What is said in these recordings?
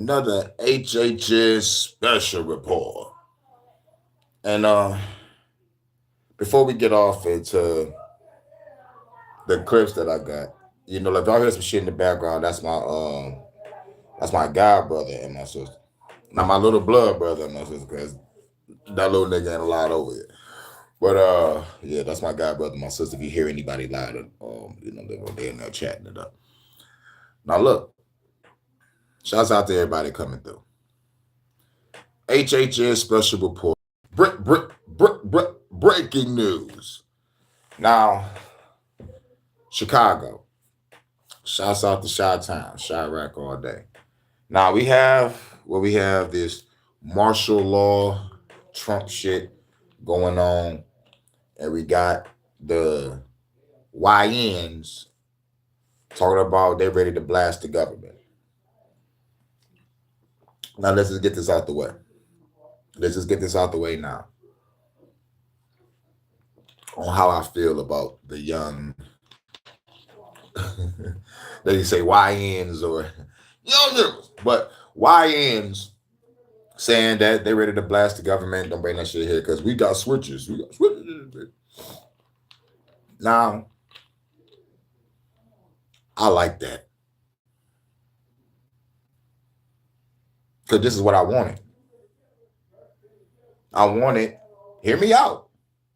Another HHN Special Report. And before we get off into the clips that I got, like if y'all hear some shit in the background, that's my god brother and my sister. Not my little blood brother and my sister, because that little nigga ain't allowed over here. But yeah, that's my god brother, and my sister. If you hear anybody loud, they're in there chatting it up. Now look, shouts out to everybody coming through. HHN Special Report. Breaking news. Now, Chicago. Shouts out to Chi-Town, Chirac all day. Now we have this martial law Trump shit going on, and we got the YNs talking about they're ready to blast the government. Now let's just get this out the way. Let's just get this out the way now on how I feel about the young, they say YNs or young, but YNs saying that they're ready to blast the government. Don't bring that shit here because we got switches. We got switches. Now, I like that because this is what I wanted. I wanted, hear me out.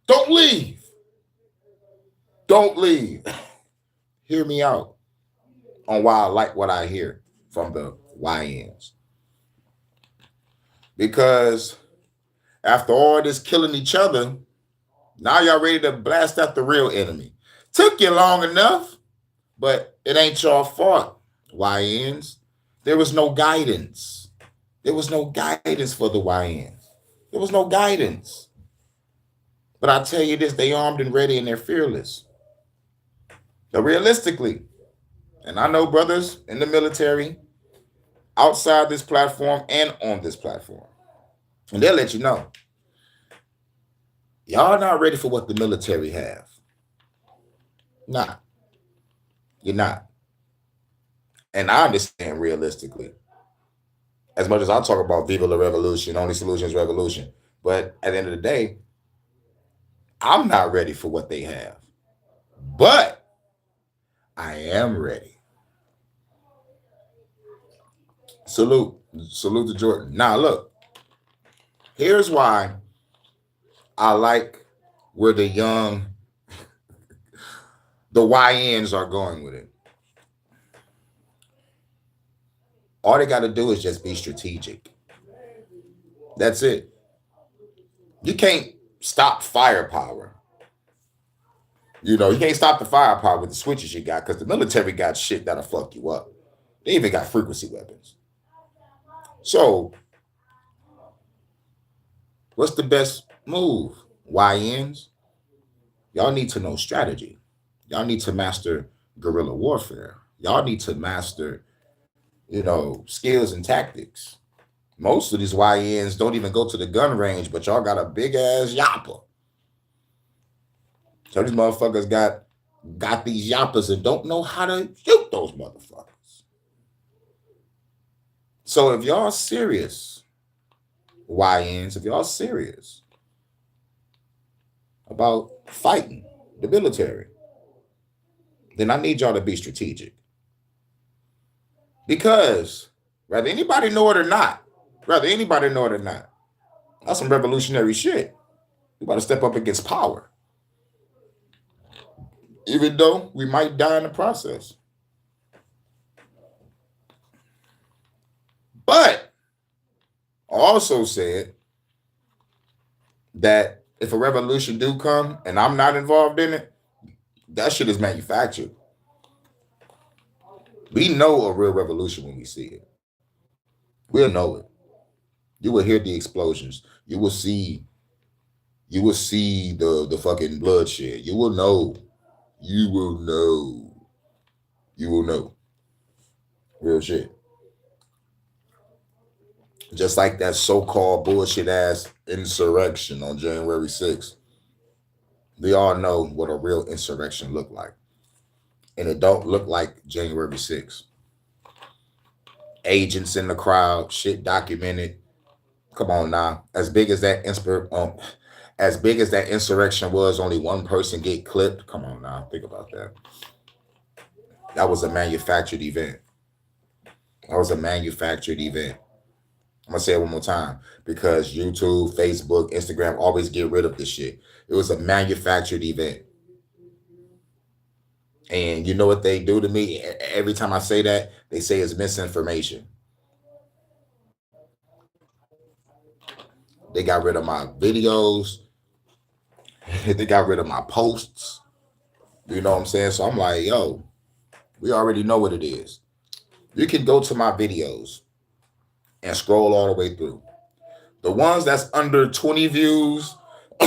Don't leave. Don't leave. Hear me out on why I like what I hear from the YNs. Because after all this killing each other, now y'all ready to blast out the real enemy. Took you long enough, but it ain't your fault, YNs. There was no guidance. There was no guidance for the YNs. There was no guidance. But I tell you this, they armed and ready and they're fearless. Now, realistically, and I know brothers in the military outside this platform and on this platform, and they'll let you know, y'all not ready for what the military have. Nah, you're not. And I understand realistically. As much as I talk about Viva la Revolution, only solution is revolution. But at the end of the day, I'm not ready for what they have. But I am ready. Salute. Salute to Jordan. Now look, here's why I like where the YNs are going with it. All they got to do is just be strategic. That's it. You can't stop firepower. You can't stop the firepower with the switches you got because the military got shit that'll fuck you up. They even got frequency weapons. So, what's the best move? YNs? Y'all need to know strategy. Y'all need to master guerrilla warfare. Y'all need to master, skills and tactics. Most of these YNs don't even go to the gun range, but y'all got a big ass yapper. So these motherfuckers got these yappers and don't know how to shoot those motherfuckers. So if y'all serious, YNs, if y'all serious about fighting the military, then I need y'all to be strategic. Because whether anybody know it or not, that's some revolutionary shit. You got to step up against power. Even though we might die in the process. But I also said that if a revolution do come and I'm not involved in it, that shit is manufactured. We know a real revolution when we see it. We'll know it. You will hear the explosions. You will see the fucking bloodshed. You will know. You will know. You will know. Real shit. Just like that so-called bullshit ass insurrection on January 6th. We all know what a real insurrection looked like. And it don't look like January 6th. agents in the crowd, shit documented. Come on now. As big as that insurrection was, only one person get clipped. Come on now. Think about that. That was a manufactured event. That was a manufactured event. I'm gonna say it one more time because YouTube, Facebook, Instagram always get rid of this shit. It was a manufactured event. And you know what they do to me? Every time I say that, they say it's misinformation. They got rid of my videos. They got rid of my posts. You know what I'm saying? So I'm like, yo, we already know what it is. You can go to my videos and scroll all the way through. The ones that's under 20 views, or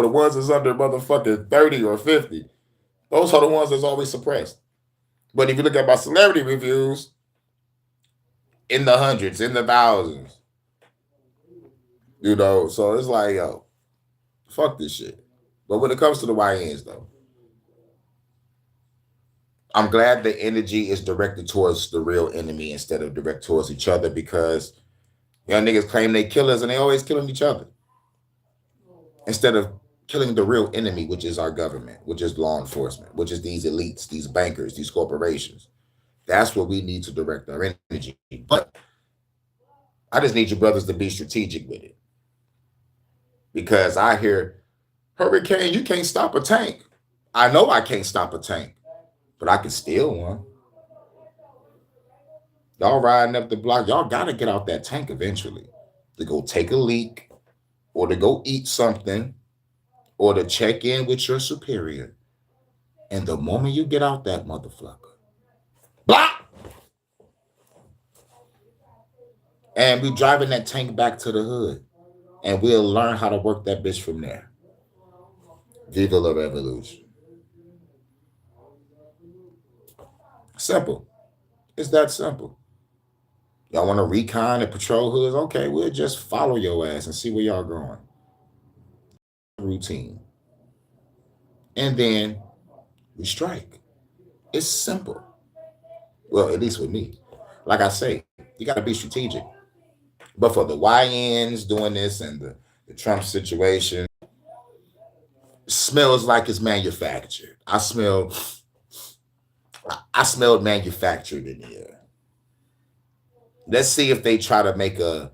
the ones that's under motherfucking 30 or 50, those are the ones that's always suppressed. But if you look at my celebrity reviews, in the hundreds, in the thousands, so it's like, yo, fuck this shit. But when it comes to the YNs, though, I'm glad the energy is directed towards the real enemy instead of direct towards each other because young niggas claim they killers and they always killing each other instead of killing the real enemy, which is our government, which is law enforcement, which is these elites, these bankers, these corporations. That's what we need to direct our energy. But I just need you brothers to be strategic with it. Because I hear, Hurricane, you can't stop a tank. I know I can't stop a tank, but I can steal one. Y'all riding up the block, y'all got to get out that tank eventually to go take a leak or to go eat something or to check in with your superior. And the moment you get out that motherfucker, blah! And we driving that tank back to the hood. And we'll learn how to work that bitch from there. Viva la revolution. Simple. It's that simple. Y'all want to recon and patrol hoods? Okay, we'll just follow your ass and see where y'all going. Routine. And then we strike. It's simple. Well, at least with me. Like I say, you got to be strategic. But for the YNs doing this and the Trump situation, smells like it's manufactured. I smelled manufactured in the air. Let's see if they try to make a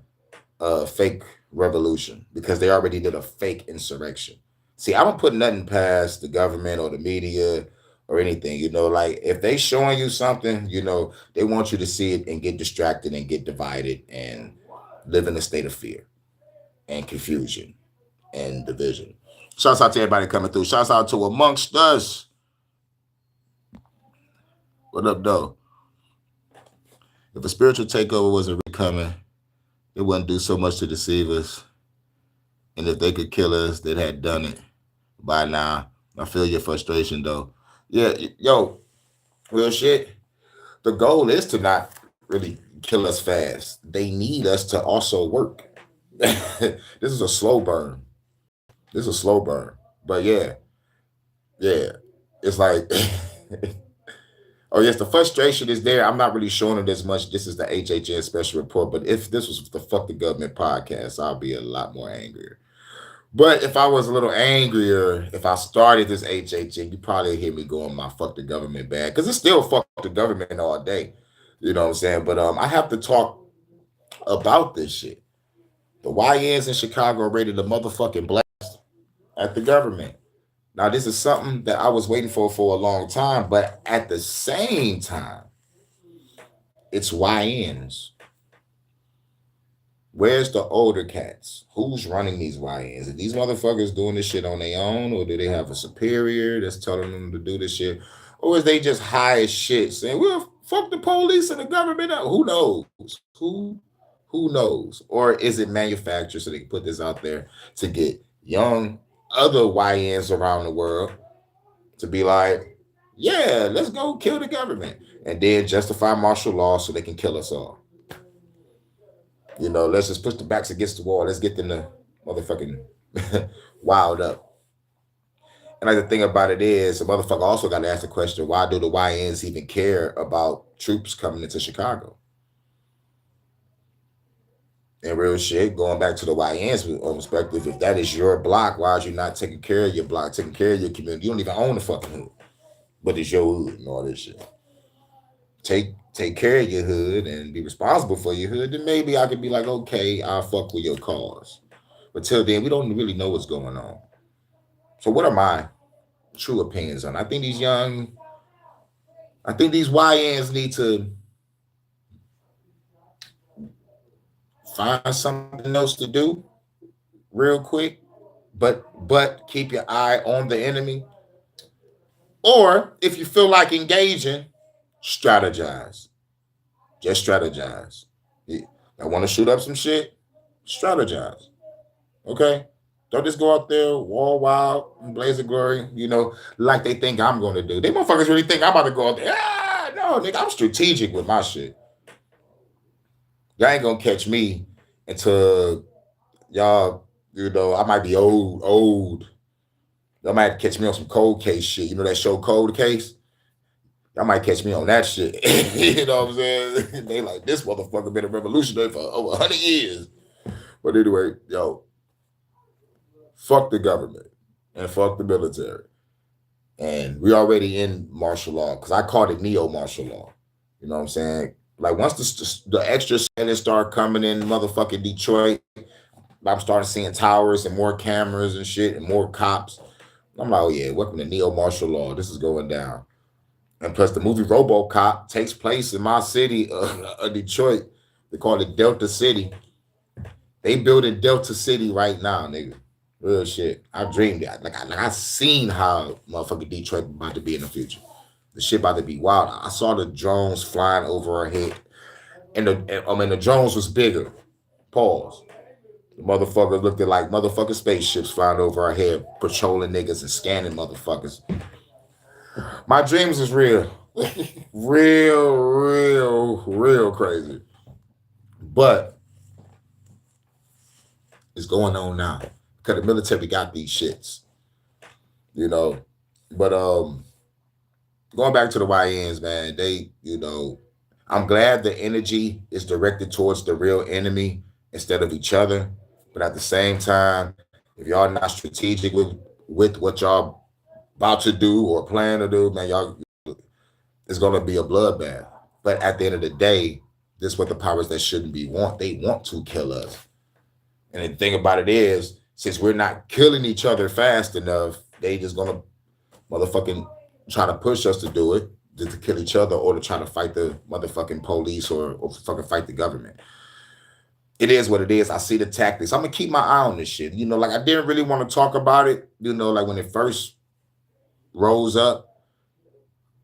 fake revolution because they already did a fake insurrection. See, I don't put nothing past the government or the media or anything. Like if they showing you something, they want you to see it and get distracted and get divided and live in a state of fear and confusion and division. Shouts out to everybody coming through. Shouts out to Amongst Us. What up, though? If a spiritual takeover wasn't coming, it wouldn't do so much to deceive us. And if they could kill us, they'd have done it by now. I feel your frustration, though. Yeah, yo, real shit. The goal is to not really kill us fast. They need us to also work. This is a slow burn. But yeah, it's like, oh yes, the frustration is there. I'm not really showing it as much. This is the HHN Special Report. But if this was the Fuck the Government podcast, I'll be a lot more angrier. But if I was a little angrier, if I started this HHN, you probably hear me going my fuck the government bad. Because it's still fuck the government all day. You know what I'm saying? But I have to talk about this shit. The YNs in Chicago are ready to motherfucking blast at the government. Now, this is something that I was waiting for a long time, but at the same time, it's YNs. Where's the older cats? Who's running these YNs? Are these motherfuckers doing this shit on their own, or do they have a superior that's telling them to do this shit? Or is they just high as shit saying, well, fuck the police and the government? Who knows? Who knows? Or is it manufactured so they can put this out there to get young other YNs around the world to be like, yeah, let's go kill the government and then justify martial law so they can kill us all. Let's just push the backs against the wall. Let's get them to motherfucking wild up. And like the thing about it is, the motherfucker also got to ask the question: why do the YNs even care about troops coming into Chicago? And real shit, going back to the YN's perspective, if that is your block, why are you not taking care of your block, taking care of your community? You don't even own the fucking hood, but it's your hood and all this shit. Take care of your hood and be responsible for your hood. Then maybe I could be like, okay, I'll fuck with your cause. But till then, we don't really know what's going on. So what are my true opinions on? I think these YNs need to find something else to do real quick, but keep your eye on the enemy. Or if you feel like engaging, strategize. Just strategize. I want to shoot up some shit. Strategize. Okay? Don't just go out there, wall wild, and blaze of glory, like they think I'm going to do. They motherfuckers really think I'm about to go out there. Ah, no, nigga, I'm strategic with my shit. Y'all ain't going to catch me until y'all, I might be old. Y'all might catch me on some cold case shit. You know that show Cold Case? Y'all might catch me on that shit. You know what I'm saying? They like, this motherfucker been a revolutionary for over 100 years. But anyway, yo, fuck the government and fuck the military. And we already in martial law, because I called it neo-martial law. You know what I'm saying? Like once the extra Senate start coming in motherfucking Detroit, I'm starting seeing towers and more cameras and shit and more cops. I'm like, oh yeah, welcome to neo-martial law. This is going down. And plus, the movie RoboCop takes place in my city, Detroit. They call it Delta City. They building Delta City right now, nigga. Real shit. I dreamed that. Like I seen how motherfucking Detroit about to be in the future. The shit about to be wild. I saw the drones flying over our head, and the drones was bigger. Pause. The motherfuckers looked at like motherfucking spaceships flying over our head, patrolling niggas and scanning motherfuckers. My dreams is real. real crazy. But it's going on now. Because the military got these shits. But going back to the YNs, man, I'm glad the energy is directed towards the real enemy instead of each other. But at the same time, if y'all not strategic with what y'all about to do or plan to do, man, y'all, it's gonna be a bloodbath. But at the end of the day, this is what the powers that shouldn't be want. They want to kill us. And the thing about it is, since we're not killing each other fast enough, they just gonna motherfucking try to push us to do it, just to kill each other or to try to fight the motherfucking police or fucking fight the government. It is what it is. I see the tactics. I'm gonna keep my eye on this shit. Like I didn't really want to talk about it, like when it first rose up,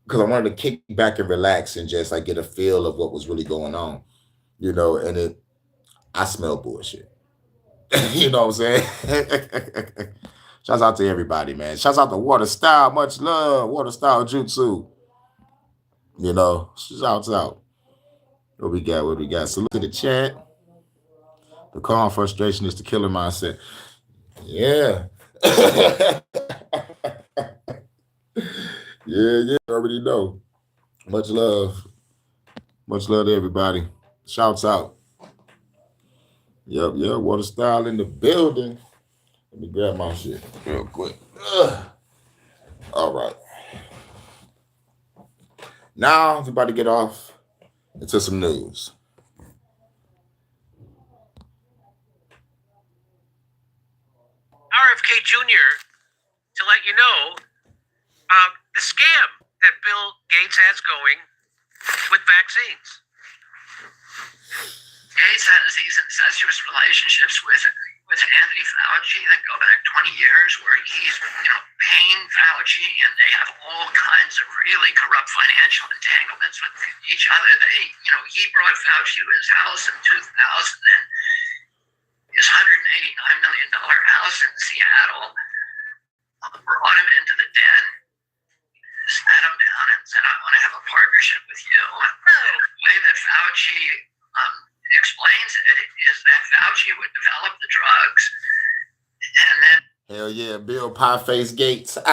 because I wanted to kick back and relax and just like get a feel of what was really going on, and I smell bullshit. You know what I'm saying? Shouts out to everybody, man. Shouts out to Water Style. Much love. Water Style Jutsu. Shouts out. What we got? So look at the chat. The calm frustration is the killer mindset. Yeah. yeah, already know. Much love. Much love to everybody. Shouts out. Yep, Water Style in the building. Let me grab my shit real quick. All right. Now, everybody get off into some news. RFK Jr., to let you know, the scam that Bill Gates has going with vaccines. Gates has these incestuous relationships with Anthony Fauci that go back 20 years, where he's paying Fauci, and they have all kinds of really corrupt financial entanglements with each other. He brought Fauci to his house in 2000, and his $189 million house in Seattle, brought him into the den, sat him down, and said, "I want to have a partnership with you." And the way that Fauci explains it is that Fauci would develop the drugs, and then Hell yeah, Bill Pieface Gates. Hell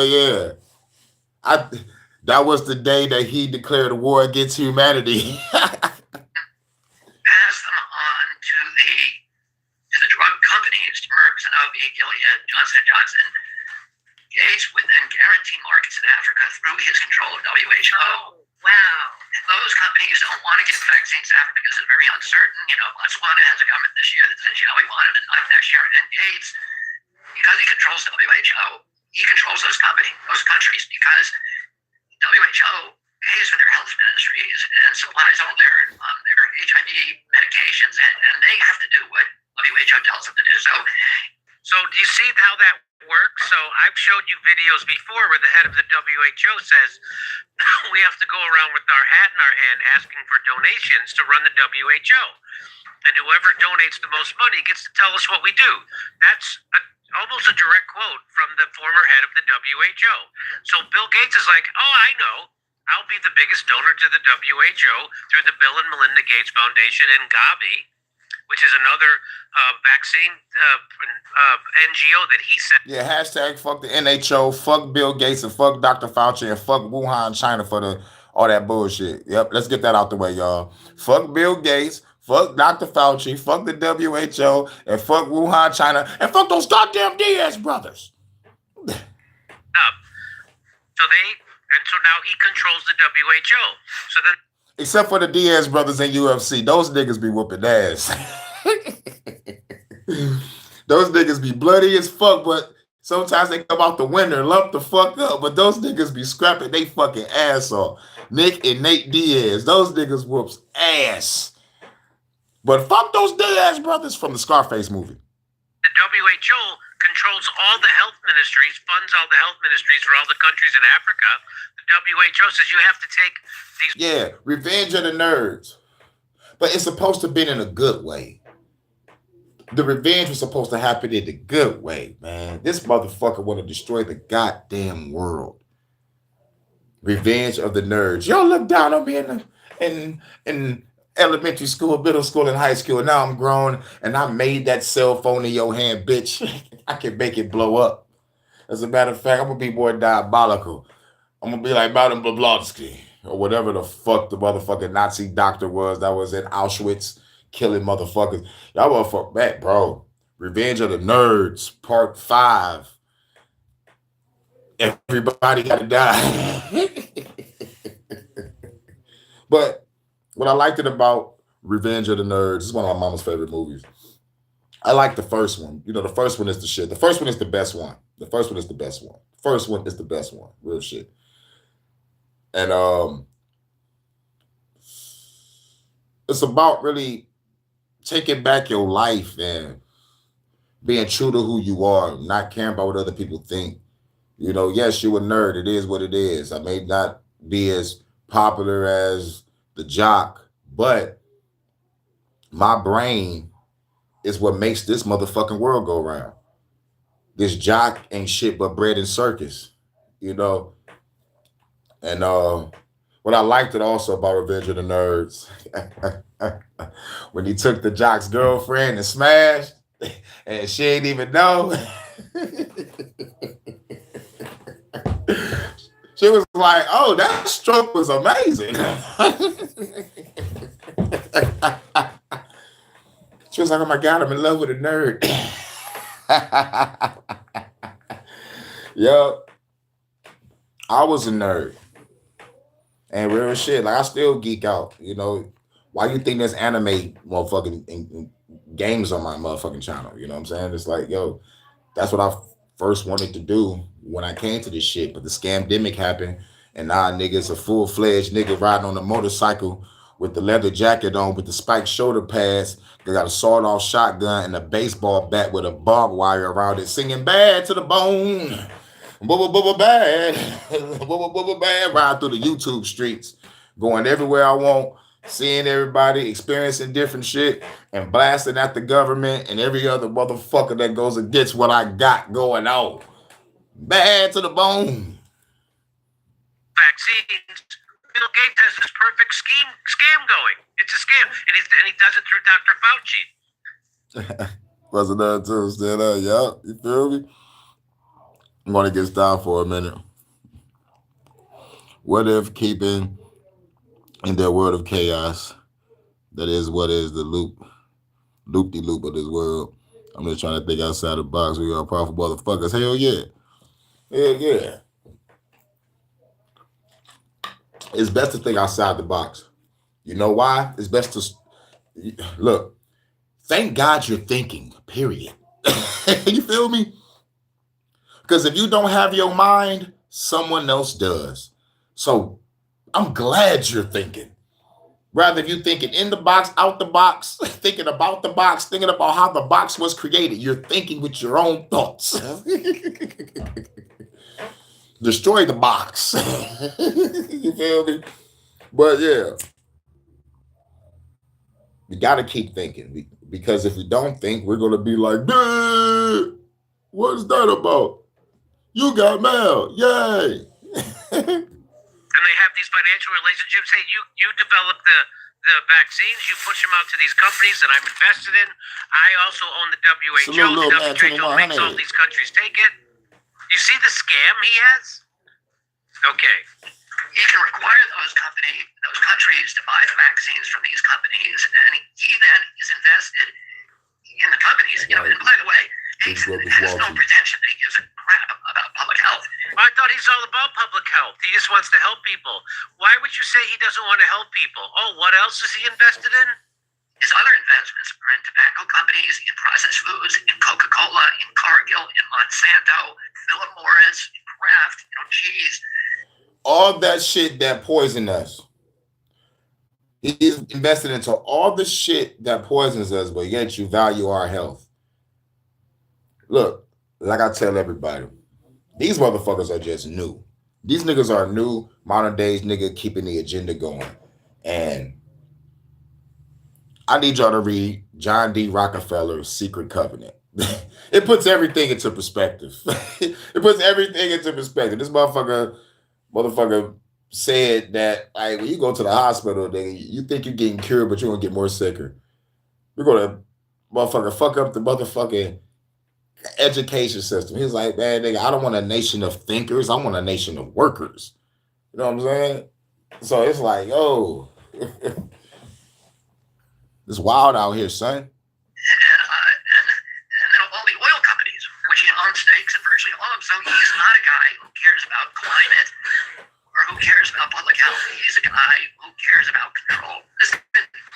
yeah. I that was the day that he declared a war against humanity. Pass them on to the drug companies, Merck, Sanofi, Gilead, Johnson & Johnson. Gates would then guarantee markets in Africa through his control of WHO. Wow. Those companies don't want to give vaccines to Africa because it's very uncertain. You know, Botswana has a government this year that says, yeah, we want them and not next year. And Gates, because he controls WHO, he controls those countries because WHO pays for their health ministries and supplies all their HIV medications, and they have to do what WHO tells them to do. So do you see how that works? So I've showed you videos before where the head of the WHO says we have to go around with our hat in our hand asking for donations to run the WHO. And whoever donates the most money gets to tell us what we do. That's almost a direct quote from the former head of the WHO. So Bill Gates is like, oh, I know. I'll be the biggest donor to the WHO through the Bill and Melinda Gates Foundation and Gavi, which is another vaccine NGO that he said. Yeah, hashtag fuck the NHO, fuck Bill Gates, and fuck Dr. Fauci, and fuck Wuhan, China for all that bullshit. Yep, let's get that out the way, y'all. Fuck Bill Gates, fuck Dr. Fauci, fuck the WHO, and fuck Wuhan, China, and fuck those goddamn Diaz brothers. So now he controls the WHO. So then, except for the Diaz brothers in UFC, those niggas be whooping ass. Those niggas be bloody as fuck, but sometimes they come out the winner, lump the fuck up. But those niggas be scrapping they fucking ass off. Nick and Nate Diaz, those niggas whoops ass. But fuck those Diaz brothers from the Scarface movie. The WHO controls all the health ministries, funds all the health ministries for all the countries in Africa. The WHO says you have to take these. Yeah, Revenge of the Nerds. But it's supposed to be in a good way. The revenge was supposed to happen in the good way, man. This motherfucker want to destroy the goddamn world. Revenge of the Nerds. Y'all look down on me in elementary school, middle school, and high school. Now I'm grown and I made that cell phone in your hand, bitch. I can make it blow up. As a matter of fact, I'm gonna be more diabolical. I'm gonna be like Madame Blavatsky or whatever the fuck the motherfucking Nazi doctor was that was in Auschwitz killing motherfuckers. Y'all motherfucker back, bro. Revenge of the Nerds, Part 5. Everybody gotta die. But what I liked it about Revenge of the Nerds, this is one of my mama's favorite movies. I like the first one. You know, the first one is the shit. The first one is the best one. The first one is the best one. First one is the best one. Real shit. And it's about really taking back your life and being true to who you are, not caring about what other people think. You know, yes, you're a nerd. It is what it is. I may not be as popular as the jock, but my brain is what makes this motherfucking world go round. This jock ain't shit but bread and circus, you know. And what I liked it also about Revenge of the Nerds, when he took the jock's girlfriend and smashed, and she ain't even know. She was like, "Oh, that stroke was amazing." She was like, "Oh my God, I'm in love with a nerd." Yo, I was a nerd. And real shit, like I still geek out. You know, why you think there's anime motherfucking games on my motherfucking channel? You know what I'm saying? It's like, yo, that's what I first wanted to do when I came to this shit. But the scamdemic happened, and now niggas a full-fledged nigga riding on a motorcycle with the leather jacket on, with the spiked shoulder pads. They got a sawed-off shotgun and a baseball bat with a barbed wire around it, singing "Bad to the Bone." Bad, bad, ride through the YouTube streets, going everywhere I want, seeing everybody, experiencing different shit, and blasting at the government and every other motherfucker that goes against what I got going on. Bad to the bone. Vaccines. Bill Gates has this perfect scam going. It's a scam, and he does it through Dr. Fauci. Wasn't that too? Stand up, yup. You feel me? I'm gonna get stopped for a minute. What if keeping in that world of chaos, that is what is the loop de loop of this world? I'm just trying to think outside the box. We are powerful motherfuckers. Hell yeah. Hell yeah. It's best to think outside the box. You know why? It's best to look. Thank God you're thinking, period. You feel me? Because if you don't have your mind, someone else does. So I'm glad you're thinking. Rather, if you're thinking in the box, out the box, thinking about the box, thinking about how the box was created, you're thinking with your own thoughts. Destroy the box. You feel me? But yeah, we got to keep thinking because if we don't think, we're going to be like, what's that about? You got mail. Yay. And they have these financial relationships. Hey, you develop the vaccines, you push them out to these companies that I'm invested in. I also own the WHO. The WHO makes all these countries take it. You see the scam he has? Okay. He can require those countries to buy the vaccines from these companies, and he then is invested in the companies. You know, and by the way, he has no pretension that he gives a crap about public health. I thought he's all about public health. He just wants to help people. Why would you say he doesn't want to help people? Oh, what else is he invested in? His other investments are in tobacco companies, in processed foods, in Coca-Cola, in Cargill, in Monsanto, Philip Morris, in Kraft, cheese. All that shit that poison us. He's invested into all the shit that poisons us, but yet you value our health. Look, like I tell everybody, these motherfuckers are just new. These niggas are new, modern days nigga keeping the agenda going. And I need y'all to read John D. Rockefeller's Secret Covenant. It puts everything into perspective. It puts everything into perspective. This motherfucker said that like when you go to the hospital, nigga, you think you're getting cured, but you're gonna get more sicker. We're gonna fuck up the motherfucking education system. He's like, man, nigga, I don't want a nation of thinkers. I want a nation of workers. You know what I'm saying? So it's like, yo, it's wild out here, son. And all the oil companies, which he owns stakes in virtually all of them. So he's not a guy who cares about climate or who cares about public health. He's a guy who cares about control.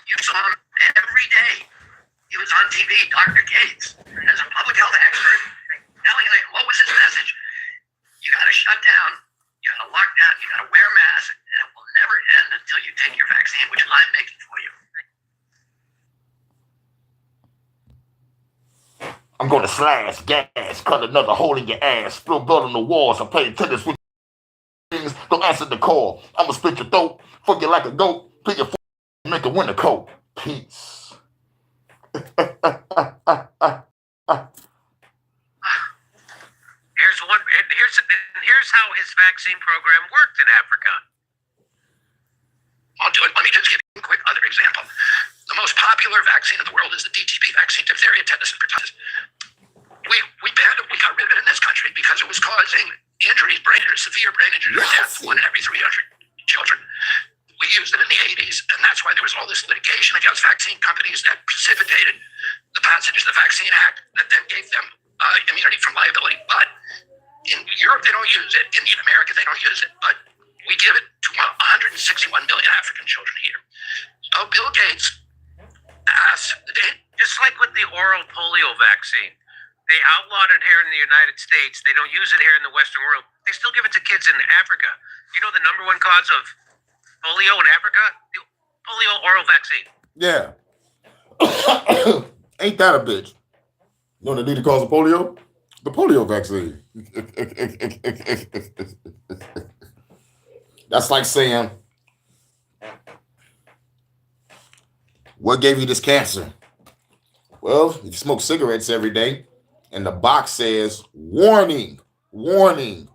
You saw him every day. He was on TV, Dr. Gates, as a public health expert, telling you what was his message. You got to shut down, you got to lock down, you got to wear a mask, and it will never end until you take your vaccine, which I'm making for you. I'm going to slash gas, cut another hole in your ass, spill blood on the walls, and play tennis with things. Don't answer the call. I'm going to split your throat, fuck you like a goat, pick your foot, make a winter coat. Peace. Here's how his vaccine program worked in Africa. I'll do it. Let me just give you a quick other example. The most popular vaccine in the world is the DTP vaccine, diphtheria, tetanus, and pertussis. We banned it. We got rid of it in this country because it was causing injuries, severe brain injuries, or death, 1 in every 300 children. We used it in the 80s, and that's why there was all this litigation against vaccine companies that precipitated the passage of the Vaccine Act that then gave them immunity from liability. But in Europe, they don't use it. In America, they don't use it. But we give it to 161 million African children a year. So Bill Gates asked, just like with the oral polio vaccine, they outlawed it here in the United States. They don't use it here in the Western world. They still give it to kids in Africa. You know the number one cause of polio in Africa? The polio oral vaccine. Yeah. Ain't that a bitch? You know what the leading cause of polio? The polio vaccine. That's like saying, what gave you this cancer? Well, if you smoke cigarettes every day and the box says, warning, warning,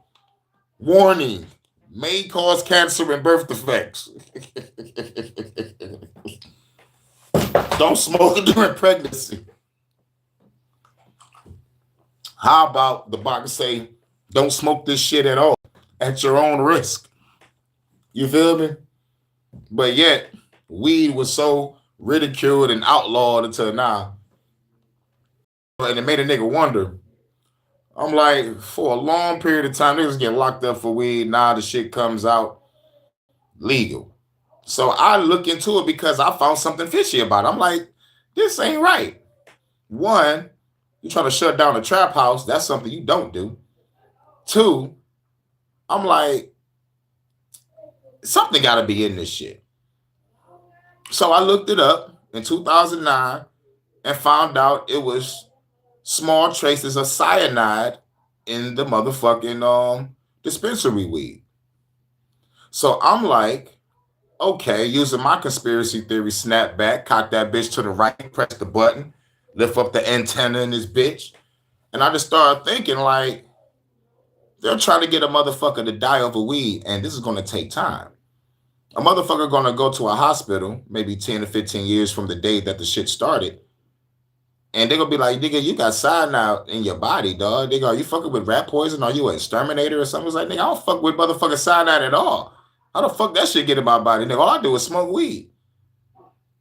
warning, may cause cancer and birth defects. Don't smoke during pregnancy. How about the box say, don't smoke this shit at all, at your own risk? You feel me? But yet, weed was so ridiculed and outlawed until now. And it made a nigga wonder. I'm like, for a long period of time, niggas get locked up for weed. Now the shit comes out legal. So I look into it because I found something fishy about it. I'm like, this ain't right. One, you trying to shut down a trap house. That's something you don't do. Two, I'm like, something got to be in this shit. So I looked it up in 2009 and found out it was small traces of cyanide in the motherfucking dispensary weed. So I'm like, okay, using my conspiracy theory snapback, cock that bitch to the right, press the button, lift up the antenna in this bitch. And I just started thinking, like, they're trying to get a motherfucker to die over weed, and this is going to take time. A motherfucker going to go to a hospital maybe 10 to 15 years from the day that the shit started, and they're going to be like, nigga, you got cyanide in your body, dog. Nigga, are you fucking with rat poison? Are you an exterminator or something? It's like, nigga, I don't fuck with motherfucking cyanide at all. How the fuck that shit get in my body? Nigga, all I do is smoke weed.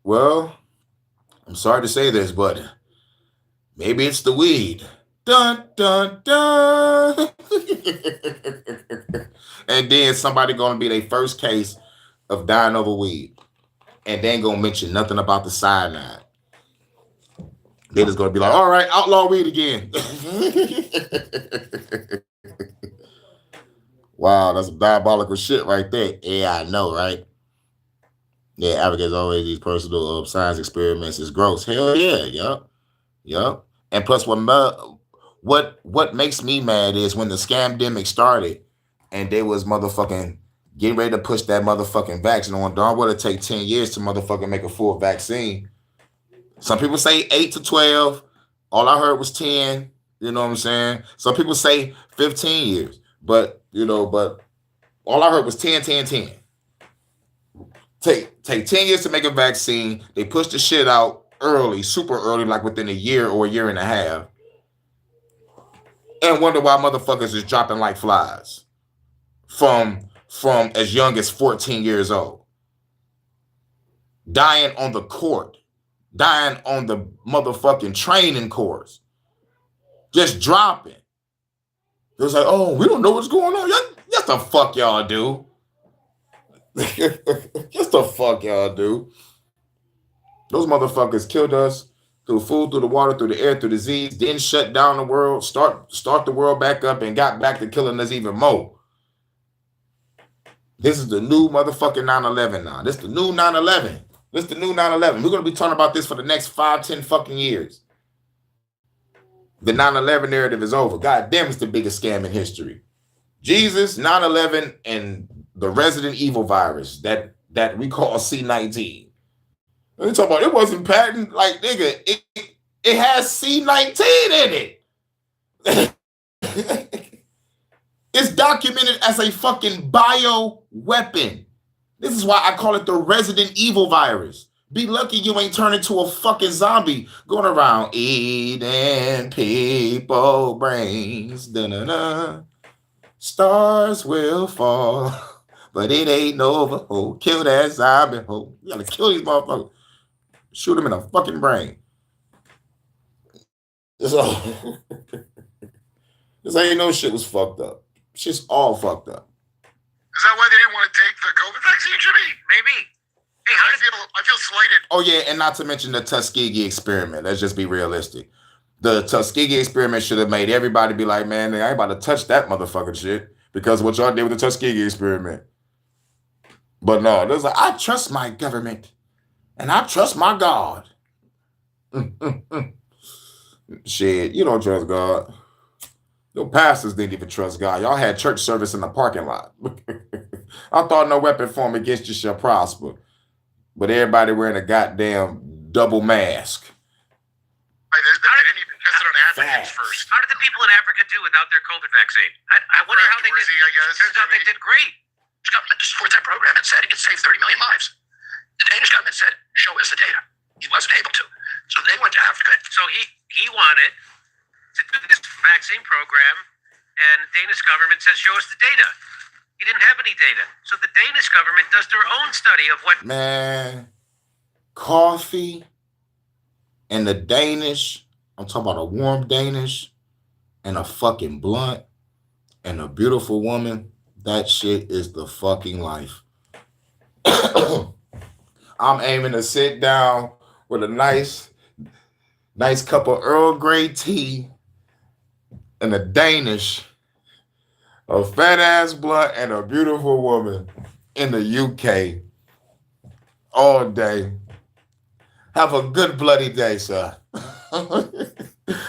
Well, I'm sorry to say this, but maybe it's the weed. Dun, dun, dun. And then somebody going to be their first case of dying over weed. And they ain't going to mention nothing about the cyanide. They just going to be like, all right, outlaw weed again. Wow, that's some diabolical shit right there. Yeah, I know, right? Yeah, advocates always these personal science experiments is gross. Hell yeah, yup. And plus, what makes me mad is when the scamdemic started and they was motherfucking getting ready to push that motherfucking vaccine on. Darn well, it take 10 years to motherfucking make a full vaccine. Some people say 8 to 12. All I heard was 10. You know what I'm saying? Some people say 15 years. But all I heard was 10. Take 10 years to make a vaccine. They push the shit out early, super early, like within a year or a year and a half. And wonder why motherfuckers is dropping like flies from as young as 14 years old. Dying on the court. Dying on the motherfucking training course. Just dropping. It was like, oh, we don't know what's going on. Yes, the fuck y'all do. Just the fuck y'all do. Those motherfuckers killed us through food, through the water, through the air, through disease, then shut down the world, start the world back up, and got back to killing us even more. This is the new motherfucking 9/11 now. This is the new 9/11. This is the new 9/11. We're going to be talking about this for the next 5, 10 fucking years. The 9/11 narrative is over. God damn, it's the biggest scam in history. Jesus, 9/11, and the Resident Evil virus that we call C-19. We're talking about it wasn't patent. Like, nigga, it has C-19 in it. It's documented as a fucking bio weapon. This is why I call it the Resident Evil virus. Be lucky you ain't turned into a fucking zombie going around eating people brains. Da-na-na. Stars will fall, but it ain't over. Oh, kill that zombie. Oh, you gotta kill these motherfuckers. Shoot them in the fucking brain. This ain't no shit was fucked up. Shit's all fucked up. Is that why they didn't want to take the COVID vaccine, Jimmy? Maybe. Hey, I feel slighted. Oh yeah, and not to mention the Tuskegee experiment. Let's just be realistic. The Tuskegee experiment should have made everybody be like, man, I ain't about to touch that motherfucking shit because of what y'all did with the Tuskegee experiment. But no, there's like, I trust my government and I trust my God. Shit, you don't trust God. Your pastors didn't even trust God. Y'all had church service in the parking lot. I thought no weapon formed against you shall prosper. But everybody wearing a goddamn double mask. They didn't even test it on Africans first. How did the people in Africa do without their COVID vaccine? I wonder how they did. I guess. Turns out they did great. The government to support that program and said it could save 30 million lives. The Danish government said, show us the data. He wasn't able to. So they went to Africa. So he wanted to do this vaccine program, and the Danish government says, show us the data. He didn't have any data. So the Danish government does their own study of what... Man, coffee and the Danish, I'm talking about a warm Danish and a fucking blunt and a beautiful woman, that shit is the fucking life. I'm aiming to sit down with a nice cup of Earl Grey tea and a Danish, a fat ass blunt, and a beautiful woman in the UK all day. Have a good bloody day, sir. I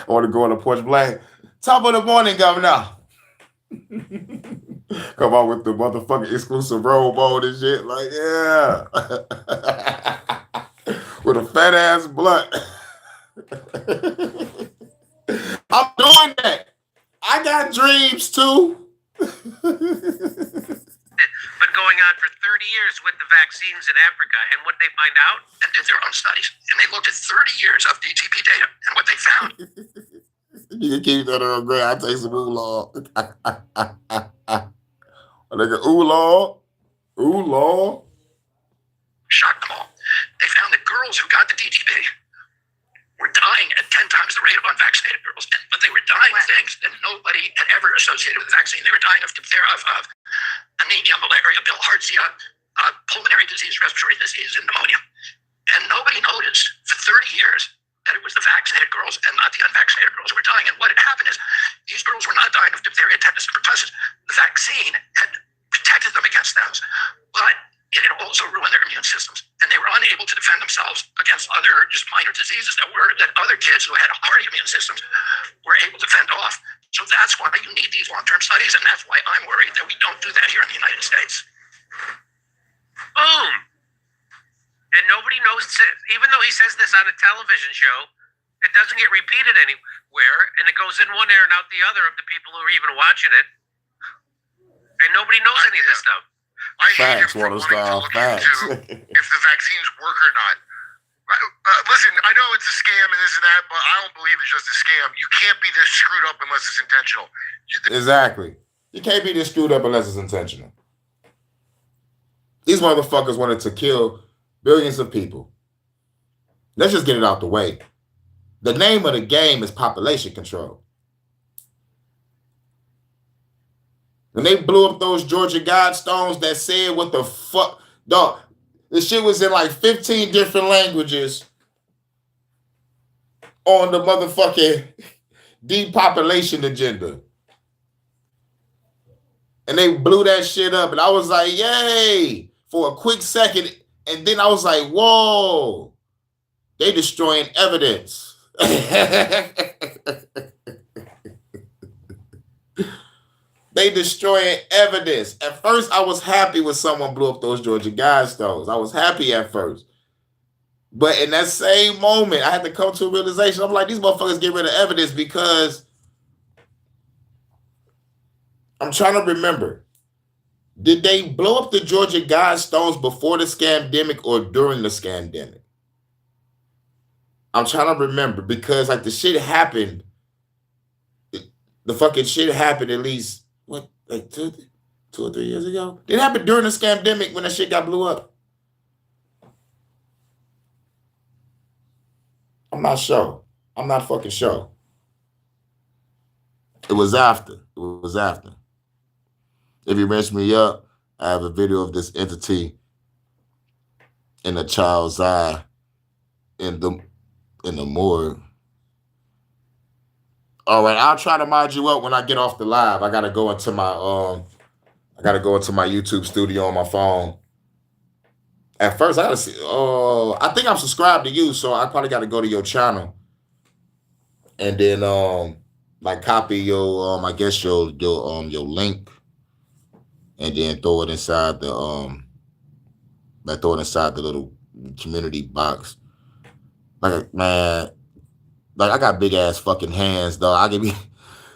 want to go on the porch blank. Top of the morning, Governor. Come on with the motherfucking exclusive robe on and shit. Like, yeah. With a fat ass blunt. I'm doing that. I got dreams too. Been going on for 30 years with the vaccines in Africa, and what they find out? And did their own studies. And they looked at 30 years of DTP data, and what they found. You can keep that Earl Grey. I'll take some oolong. Nigga, oolong. Shocked them all. They found that girls who got the DTP were dying at 10 times the rate of unvaccinated girls. But they were dying of things that nobody had ever associated with the vaccine. They were dying of diphtheria, of anemia, malaria, bilharzia, pulmonary disease, respiratory disease, and pneumonia. And nobody noticed for 30 years that it was the vaccinated girls and not the unvaccinated girls who were dying. And what had happened is these girls were not dying of diphtheria, tetanus, and pertussis. The vaccine had protected them against those, but it had also ruined their immune systems. And they were unable to defend themselves against other just minor diseases that other kids who had hardy immune systems were able to fend off. So that's why you need these long-term studies, and that's why I'm worried that we don't do that here in the United States. Boom. And nobody knows, even though he says this on a television show, it doesn't get repeated anywhere, and it goes in one ear and out the other of the people who are even watching it. And nobody knows any of this stuff. I hate him Facts, for Water wanting to Style, look facts. into if the vaccines work or not. Listen, I know it's a scam and this and that, but I don't believe it's just a scam. You can't be this screwed up unless it's intentional. Exactly. You can't be this screwed up unless it's intentional. These motherfuckers wanted to kill billions of people. Let's just get it out the way. The name of the game is population control. When they blew up those Georgia Guidestones that said what the fuck, dog, this shit was in like 15 different languages on the motherfucking depopulation agenda. And they blew that shit up. And I was like, yay, for a quick second. And then I was like, whoa, they destroying evidence. They destroying evidence. At first, I was happy when someone blew up those Georgia Guidestones. I was happy at first. But in that same moment, I had to come to a realization. I'm like, these motherfuckers get rid of evidence because I'm trying to remember. Did they blow up the Georgia Guidestones before the scamdemic or during the scamdemic? I'm trying to remember because like the shit happened. The fucking shit happened at least, what, like 2 or 3 years ago? It happened during the scamdemic when that shit got blew up. I'm not sure. I'm not fucking sure. It was after. If you mess me up, I have a video of this entity in a child's eye in the morgue. All right, I'll try to mod you up when I get off the live. I gotta go into my YouTube studio on my phone. At first, I gotta see. I think I'm subscribed to you, so I probably gotta go to your channel and then like copy your I guess your link and then throw it inside the little community box. Like, man, like I got big ass fucking hands, though. I can be,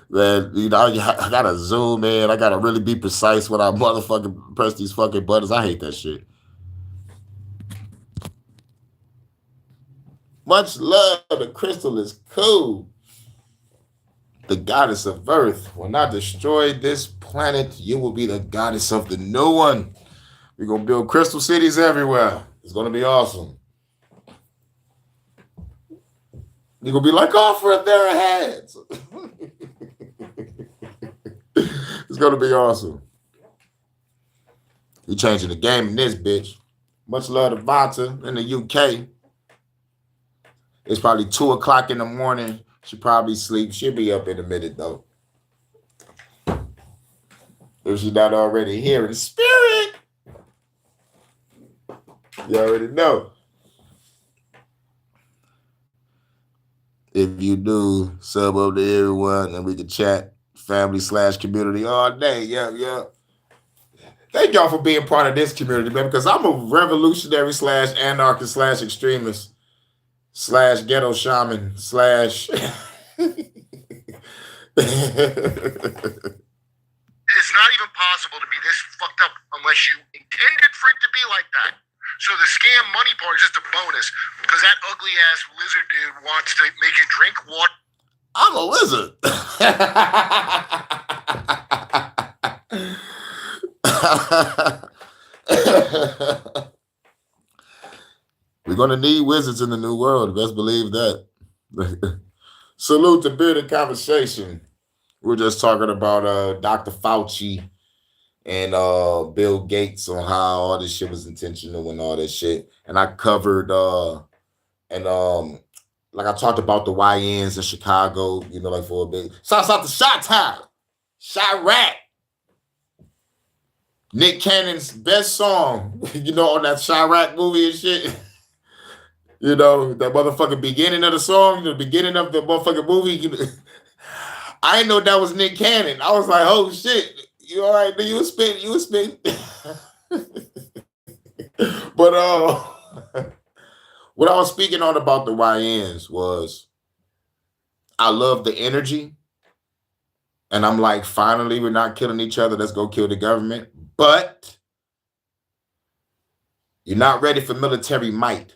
man, you know, I gotta zoom in. I gotta really be precise when I motherfucking press these fucking buttons. I hate that shit. Much love. The crystal is cool. the goddess of earth. When I destroy this planet, you will be the goddess of the new one. We're going to build crystal cities everywhere. It's going to be awesome. You're going to be like, offer their heads. It's going to be awesome. We changing the game in this bitch. Much love to Vanta in the UK. It's probably 2 o'clock in the morning. She probably sleep. She'll be up in a minute, though. If she's not already here in spirit. You already know. If you do, sub up to everyone and we can chat family/community all day. Yeah. Thank y'all for being part of this community, man, because I'm a revolutionary/anarchist/extremist /ghetto shaman / It's not even possible to be this fucked up unless you intended for it to be like that. So the scam money part is just a bonus because that ugly ass lizard dude wants to make you drink water. I'm a wizard. We're going to need wizards in the new world. Best believe that. Salute to Bearded Conversation. We're just talking about Dr. Fauci and Bill Gates on how all this shit was intentional and all that shit. And I covered like I talked about the YNs in Chicago, you know, like for a bit. Shouts out to Chi-Town, Chirac. Nick Cannon's best song, you know, on that Chirac movie and shit. You know, that motherfucking beginning of the song, the beginning of the motherfucking movie. I didn't know that was Nick Cannon. I was like, oh shit. You all right? You was spit. But what I was speaking on about the YNs was I love the energy. And I'm like, finally, we're not killing each other. Let's go kill the government. But you're not ready for military might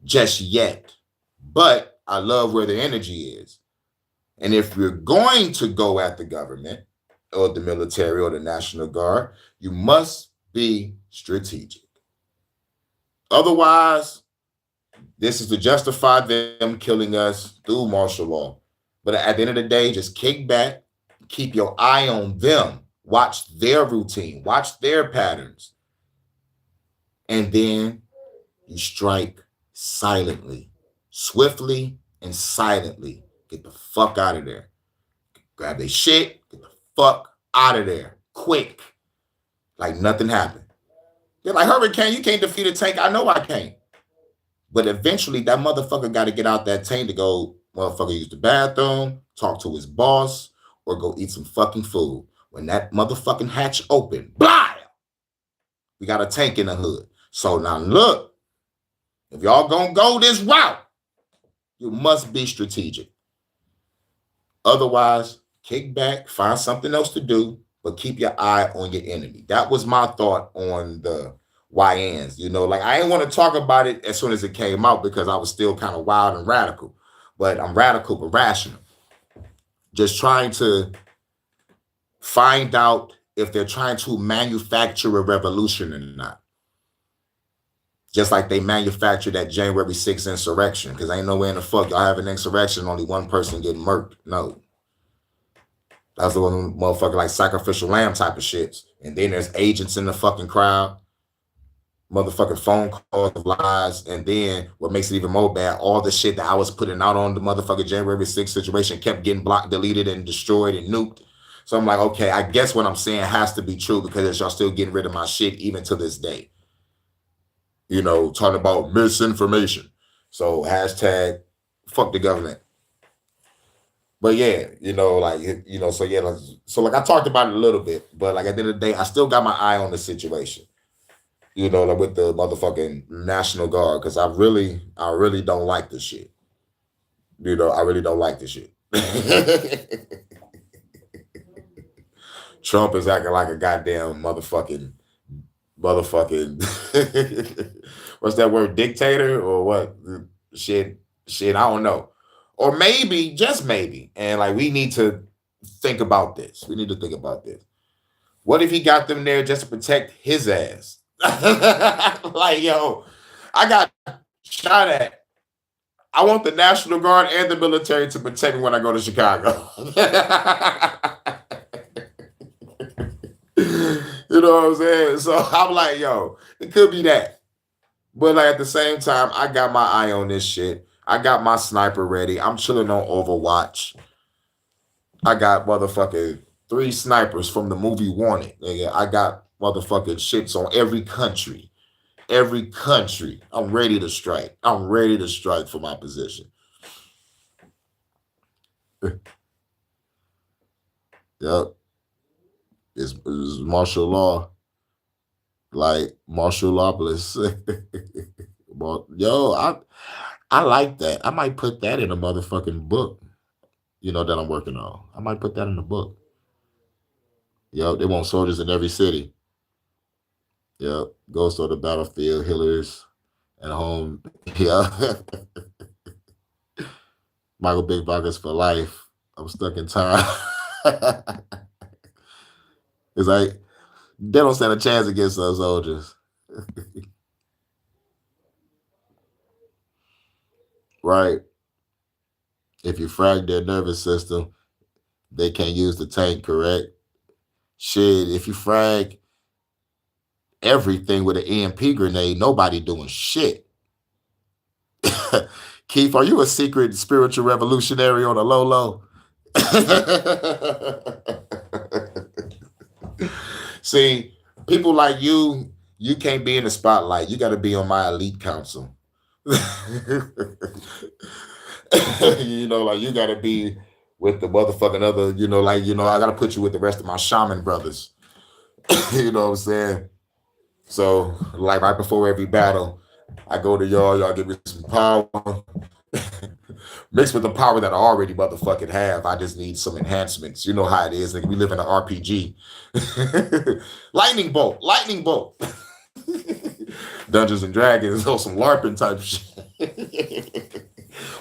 just yet. But I love where the energy is. And if you're going to go at the government or the military or the National Guard, you must be strategic. Otherwise, this is to justify them killing us through martial law. But at the end of the day, just kick back, keep your eye on them, watch their routine, watch their patterns. And then you strike silently, swiftly and silently. Get the fuck out of there. Grab their shit, get the fuck out of there. Quick. Like nothing happened. They're like, Hurricane, you can't defeat a tank. I know I can't. But eventually that motherfucker got to get out that tank to go, motherfucker, use the bathroom, talk to his boss, or go eat some fucking food. When that motherfucking hatch open, blah! We got a tank in the hood. So now look, if y'all gonna go this route, you must be strategic. Otherwise, kick back, find something else to do, but keep your eye on your enemy. That was my thought on the YNs. You know, like I didn't want to talk about it as soon as it came out because I was still kind of wild and radical. But I'm radical but rational. Just trying to find out if they're trying to manufacture a revolution or not. Just like they manufactured that January 6th insurrection, because ain't no way in the fuck y'all have an insurrection, only one person getting murked. No. That's the one motherfucker like sacrificial lamb type of shits. And then there's agents in the fucking crowd, motherfucking phone calls of lies. And then what makes it even more bad, all the shit that I was putting out on the motherfucking January 6th situation kept getting blocked, deleted, and destroyed and nuked. So I'm like, okay, I guess what I'm saying has to be true because y'all still getting rid of my shit even to this day. You know, talking about misinformation. So hashtag fuck the government. But yeah, you know, like, you know, so yeah, like I talked about it a little bit, but like at the end of the day, I still got my eye on the situation. You know, like with the motherfucking National Guard, because I really don't like this shit. You know, I really don't like this shit. Trump is acting like a goddamn motherfucking what's that word, dictator or what? Shit, I don't know. Or maybe, just maybe, and like we need to think about this. We need to think about this. What if he got them there just to protect his ass? Like, yo, I got shot at. I want the National Guard and the military to protect me when I go to Chicago. You know what I'm saying? So I'm like, yo, it could be that. But like at the same time, I got my eye on this shit. I got my sniper ready. I'm chilling on Overwatch. I got motherfucking 3 snipers from the movie Wanted. Nigga. I got motherfucking shits on every country. Every country. I'm ready to strike. I'm ready to strike for my position. Yep. It's martial law. Like martial lawless. Yo, I like that. I might put that in a motherfucking book, that I'm working on. I might put that in the book. Yep, they want soldiers in every city. Yep, ghosts on the battlefield, healers at home. Yeah. Michael Big Boggers for life. I'm stuck in time. It's like, they don't stand a chance against those soldiers. Right. If you frag their nervous system, they can't use the tank, correct? Shit, if you frag everything with an EMP grenade, nobody doing shit. Keith, are you a secret spiritual revolutionary on a low? See, people like you can't be in the spotlight. You got to be on my elite council. Like you got to be with the motherfucking other, I got to put you with the rest of my shaman brothers. You know what I'm saying? So, like right before every battle, I go to y'all give me some power. Mixed with the power that I already motherfucking have. I just need some enhancements. You know how it is. Like we live in an RPG. Lightning bolt. Dungeons and Dragons or some LARPing type shit.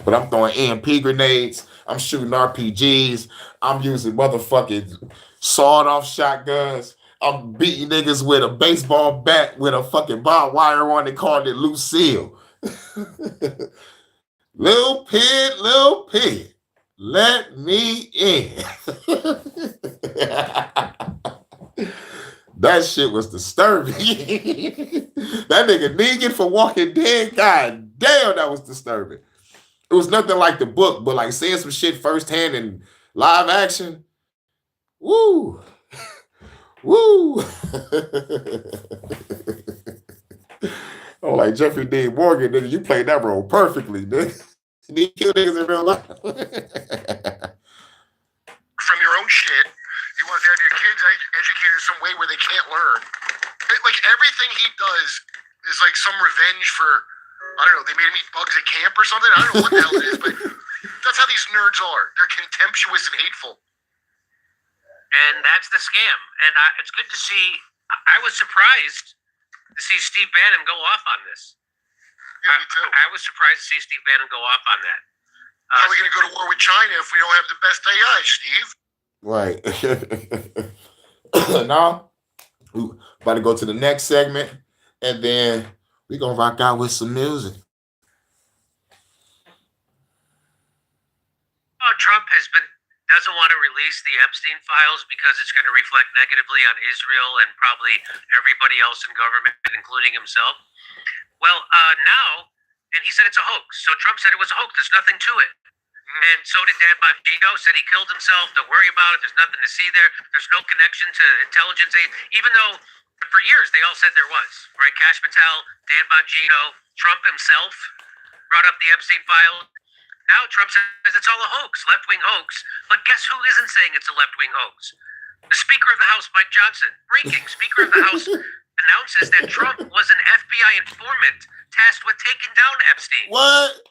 But I'm throwing EMP grenades. I'm shooting RPGs. I'm using motherfucking sawed-off shotguns. I'm beating niggas with a baseball bat with a fucking barbed wire on it, called it Lucille. Lil Pig, let me in. That shit was disturbing. That nigga Negan for Walking Dead, god damn, that was disturbing. It was nothing like the book, but like seeing some shit firsthand in live action, woo. Woo! I'm like Jeffrey Dean Morgan, nigga. You played that role perfectly, nigga. You kill niggas in real life. From your own shit, you want to have your kids educated in some way where they can't learn. Like everything he does is like some revenge for, I don't know, they made him eat bugs at camp or something. I don't know what the hell it is, but that's how these nerds are. They're contemptuous and hateful. And that's the scam. And it's good to see. I was surprised to see Steve Bannon go off on this. Yeah, me too. I was surprised to see Steve Bannon go off on that. How are we going to go to war with China if we don't have the best AI, Steve? Right. Now, we about to go to the next segment, and then we're going to rock out with some music. Trump doesn't want to release the Epstein files because it's going to reflect negatively on Israel and probably everybody else in government, including himself. Well, now, and he said it's a hoax. So Trump said it was a hoax. There's nothing to it. And so did Dan Bongino, said he killed himself. Don't worry about it. There's nothing to see there. There's no connection to intelligence aid, even though for years they all said there was, right? Kash Patel, Dan Bongino, Trump himself brought up the Epstein file. Now Trump says it's all a hoax, left-wing hoax. But guess who isn't saying it's a left-wing hoax? The Speaker of the House, Mike Johnson. Breaking. Speaker of the House announces that Trump was an FBI informant tasked with taking down Epstein. What?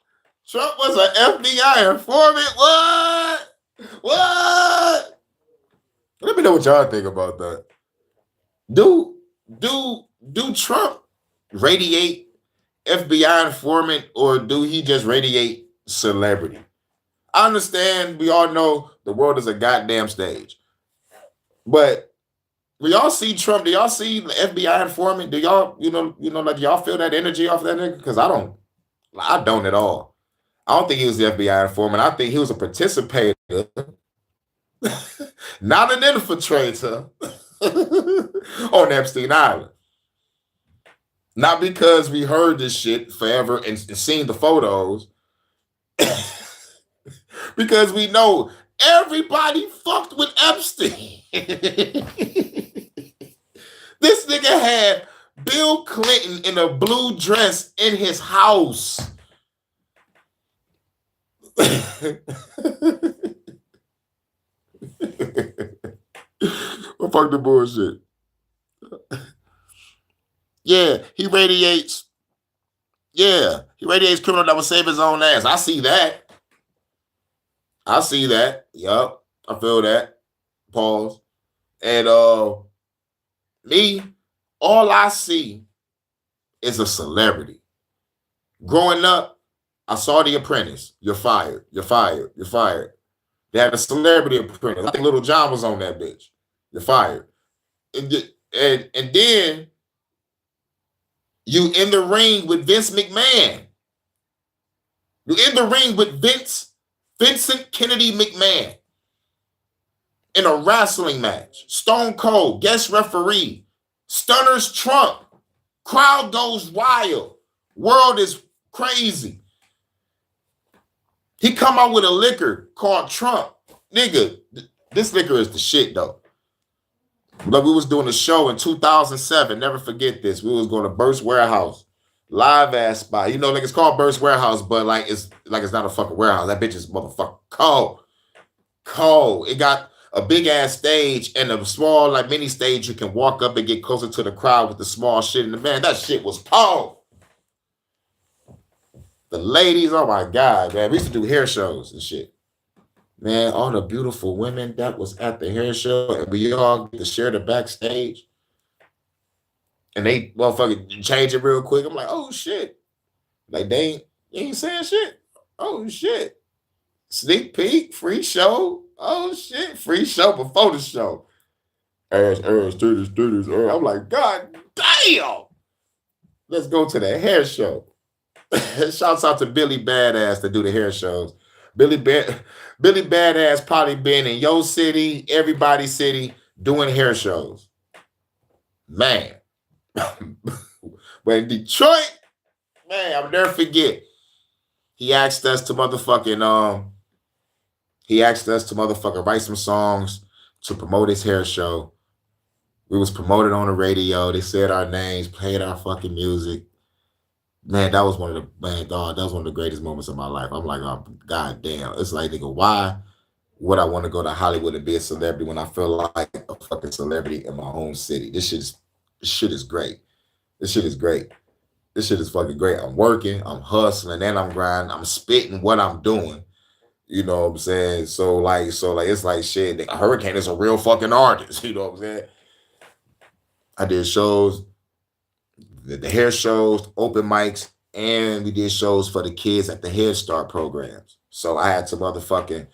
Trump was an FBI informant? What? Let me know what y'all think about that. Do Trump radiate FBI informant, or do he just radiate celebrity? I understand. We all know the world is a goddamn stage. But when y'all see Trump, do y'all see the FBI informant? Do y'all, like y'all feel that energy off that nigga? Because I don't at all. I don't think he was the FBI informant. I think he was a participator, not an infiltrator on Epstein Island. Not because we heard this shit forever and seen the photos, because we know everybody fucked with Epstein. This nigga had Bill Clinton in a blue dress in his house. Well, fuck the bullshit. Yeah, he radiates. Yeah, he radiates criminal that will save his own ass. I see that. Yup, I feel that. Pause. And me, all I see is a celebrity. Growing up, I saw The Apprentice. You're fired. You're fired. You're fired. They had a celebrity apprentice. I think Little John was on that bitch. You're fired. And then you in the ring with Vince McMahon. You in the ring with Vincent Kennedy McMahon in a wrestling match. Stone Cold, guest referee. Stunners Trump. Crowd goes wild. World is crazy. He come out with a liquor called Trump. Nigga, this liquor is the shit, though. But we was doing a show in 2007. Never forget this. We was going to Burst Warehouse. Live ass spot. You know, like it's called Burst Warehouse, but it's not a fucking warehouse. That bitch is motherfucking cold. Cold. It got a big ass stage and a small, like mini stage you can walk up and get closer to the crowd with the small shit in the man. That shit was cold. The ladies, oh my God, man. We used to do hair shows and shit. Man, all the beautiful women that was at the hair show, and we all get to share the backstage. And they motherfucking change it real quick. I'm like, oh shit. Like they ain't saying shit. Oh shit. Sneak peek, free show. Oh shit. Free show before the show. Ass, titties. I'm like, God damn. Let's go to the hair show. Shouts out to Billy Badass to do the hair shows. Billy Badass probably been in your city, everybody's city, doing hair shows. Man. But in Detroit, man, I'll never forget. He asked us to motherfucking write some songs to promote his hair show. We was promoted on the radio. They said our names, played our fucking music. Man, that was one of the greatest moments of my life. I'm like, oh, God damn. It's like, nigga, why would I want to go to Hollywood and be a celebrity when I feel like a fucking celebrity in my own city? This shit is great. This shit is great. This shit is fucking great. I'm working, I'm hustling, and I'm grinding, I'm spitting what I'm doing. You know what I'm saying? So it's like shit. Hurricane is a real fucking artist. You know what I'm saying? I did shows. The hair shows, open mics, and we did shows for the kids at the Head Start programs. So I had to motherfucking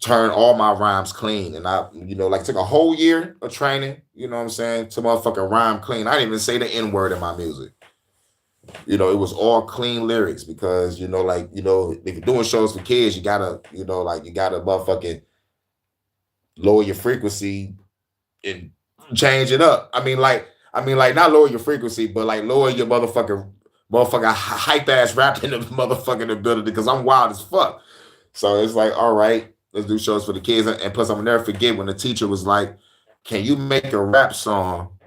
turn all my rhymes clean. And I, took a whole year of training, you know what I'm saying, to motherfucking rhyme clean. I didn't even say the N-word in my music. It was all clean lyrics because, if you're doing shows for kids, you gotta motherfucking lower your frequency and change it up. I mean, not lower your frequency, but like lower your motherfucking hype ass rap in the motherfucking ability because I'm wild as fuck. So it's like, all right, let's do shows for the kids. And plus, I'm gonna never forget when the teacher was like, "Can you make a rap song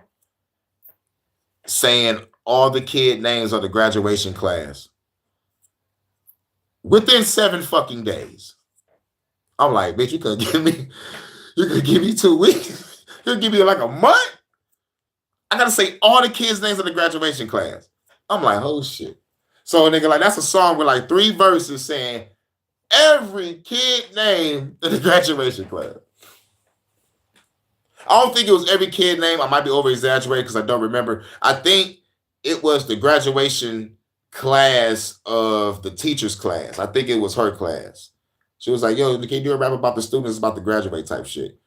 saying all the kid names of the graduation class within 7 fucking days?" I'm like, bitch, you could give me 2 weeks. You could give me like a month. I gotta say all the kids' names of the graduation class. I'm like, oh shit. So nigga, like that's a song with like 3 verses saying every kid name in the graduation class. I don't think it was every kid name. I might be over exaggerating because I don't remember. I think it was the graduation class of the teacher's class. I think it was her class. She was like, yo, can you do a rap about the students about to graduate type shit?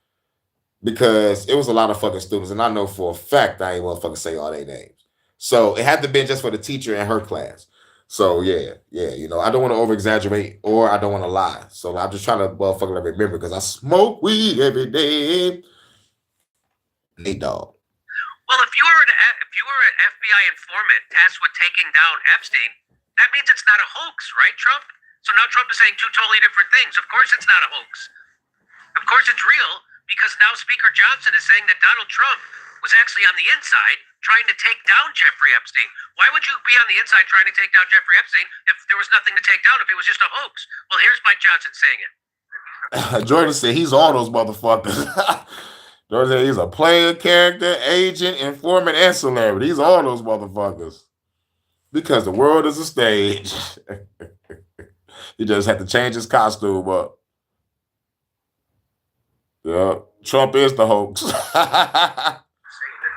Because it was a lot of fucking students, and I know for a fact I ain't motherfucking say all their names. So it had to be just for the teacher and her class. So yeah, I don't want to over exaggerate or I don't want to lie. So I'm just trying to motherfucking remember because I smoke weed every day. Nate Dogg. Well, if you were an FBI informant tasked with taking down Epstein, that means it's not a hoax, right, Trump? So now Trump is saying two totally different things. Of course it's not a hoax. Of course it's real, because now Speaker Johnson is saying that Donald Trump was actually on the inside trying to take down Jeffrey Epstein. Why would you be on the inside trying to take down Jeffrey Epstein if there was nothing to take down, if it was just a hoax? Well, here's Mike Johnson saying it. Jordan said he's all those motherfuckers. Jordan said he's a player, character, agent, informant, and celebrity. He's all those motherfuckers. Because the world is a stage. He just had to change his costume up. Yeah, Trump is the hoax. Saying that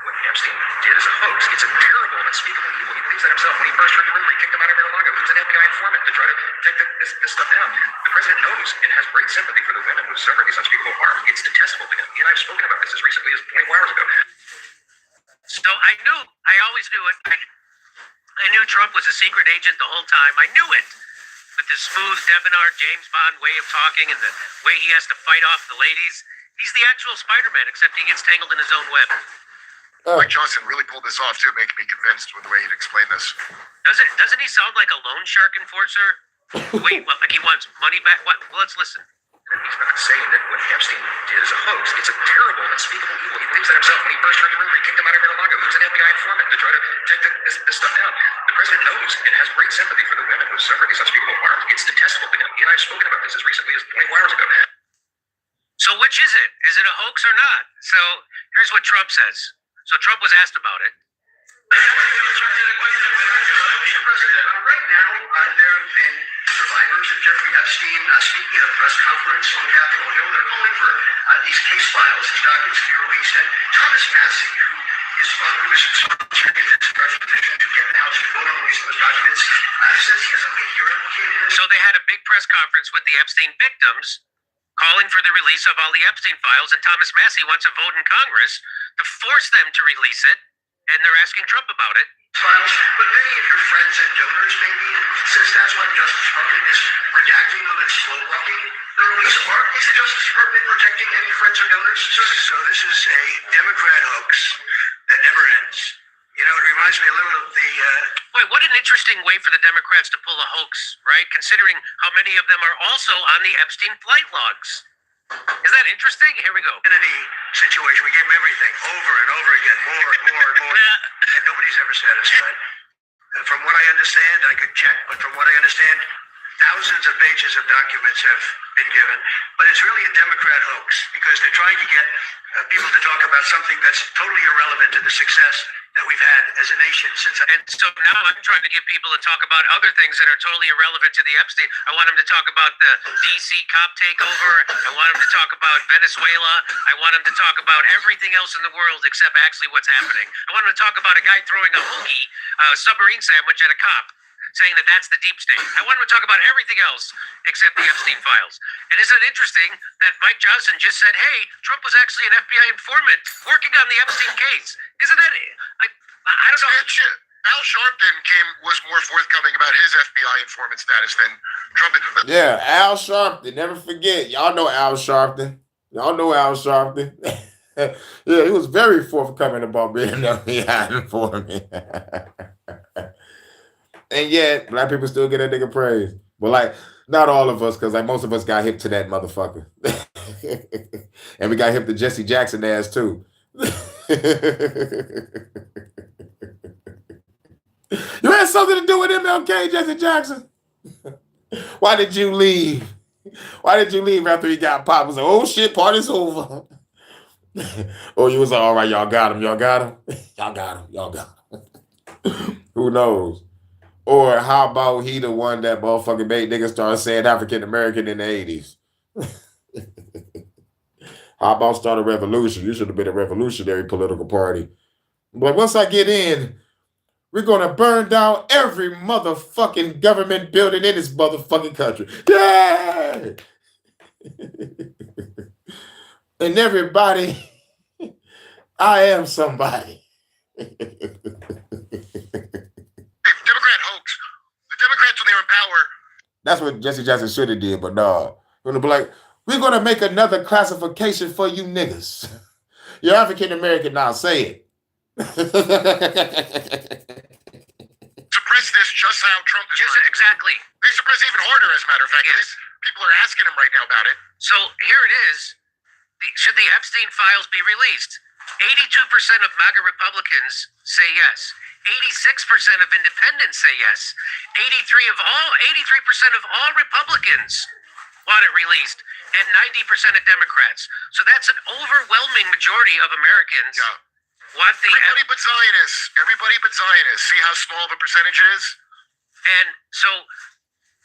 what Epstein did is a hoax. It's a terrible, unspeakable evil. He believes that himself. When he first heard the rumor, he kicked him out of Mar-a-Lago. He was an FBI informant to try to take this stuff down. The president knows and has great sympathy for the women who suffered these unspeakable harm. It's detestable to him. He and I have spoken about this as recently as 24 hours ago. So I always knew it. I knew Trump was a secret agent the whole time. I knew it. With the smooth Debonair James Bond way of talking and the way he has to fight off the ladies. He's the actual Spider-Man, except he gets tangled in his own web. Mike Johnson really pulled this off, too, making me convinced with the way he'd explained this. Doesn't he sound like a loan shark enforcer? Wait, like he wants money back? What? Well, let's listen. He's not saying that what Epstein did is a hoax. It's a terrible, unspeakable evil. He believes that himself. When he first heard the rumor, he kicked him out of Mar-a-Lago. He was an FBI informant to try to take this stuff down. The president knows and has great sympathy for the women who suffered these unspeakable harm. It's detestable to him. He and I have spoken about this as recently as 24 hours ago. So which is it? Is it a hoax or not? So here's what Trump says. So Trump was asked about it. Mr. President, right now, there have been survivors of Jeffrey Epstein speaking at a press conference on Capitol Hill. They're calling for these case files, these documents to be released. And Thomas Massey, who was sponsoring this petition to get the House to vote on releasing those documents, says he has a year implicated in. So they had a big press conference with the Epstein victims calling for the release of all the Epstein files, and Thomas Massey wants a vote in Congress to force them to release it, and they're asking Trump about it. Files, but many of your friends and donors, maybe, since that's why the Justice Department is redacting them and slow walking the release. Or is the Justice Department protecting any friends or donors? So this is a Democrat hoax that never ends. You know, it reminds me a little of the... Wait, what an interesting way for the Democrats to pull a hoax, right? Considering how many of them are also on the Epstein flight logs. Is that interesting? Here we go. Kennedy situation. We gave them everything over and over again, more and more and more, and nobody's ever satisfied. From what I understand, I could check, but from what I understand, thousands of pages of documents have been given. But it's really a Democrat hoax because they're trying to get people to talk about something that's totally irrelevant to the success that we've had as a nation since. And so now I'm trying to get people to talk about other things that are totally irrelevant to the Epstein. I want them to talk about the DC cop takeover. I want them to talk about Venezuela. I want them to talk about everything else in the world except actually what's happening. I want them to talk about a guy throwing a hoagie, submarine sandwich at a cop, saying that that's the deep state. I want them to talk about everything else except the Epstein files. And isn't it interesting that Mike Johnson just said, hey, Trump was actually an FBI informant working on the Epstein case? Isn't that... I don't know. Al Sharpton was more forthcoming about his FBI informant status than Trump. Yeah, Al Sharpton. Never forget. Y'all know Al Sharpton. Yeah, he was very forthcoming about being an FBI informant. And yet, black people still get that nigga praise. But like, not all of us, because like most of us got hip to that motherfucker. And we got hip to Jesse Jackson ass too. You had something to do with MLK, Jesse Jackson? Why did you leave? Why did you leave after he got popped? Was like, oh shit, party's over. Oh, you was like, all right, y'all got him. Y'all got him. Who knows? Or how about he the one that motherfucking made niggas start saying African American in the 80s? How about start a revolution? You should have been a revolutionary political party. But once I get in, we're going to burn down every motherfucking government building in this motherfucking country. Yay! And everybody, I am somebody. Democrat hoax. The Democrats, when they were in power. That's what Jesse Jackson should have did, but no. Gonna be like, we're gonna make another classification for you niggas. You're African American now. Say it. Suppress this just how Trump is. Just exactly. They suppress even harder, as a matter of fact. Yes. People are asking him right now about it. So here it is. Should the Epstein files be released? 82% of MAGA Republicans say yes. 86% of independents say yes. 83% of all Republicans want it released, and 90% of Democrats. So that's an overwhelming majority of Americans want the. Everybody but Zionists. Everybody but Zionists. See how small of a percentage it is? And so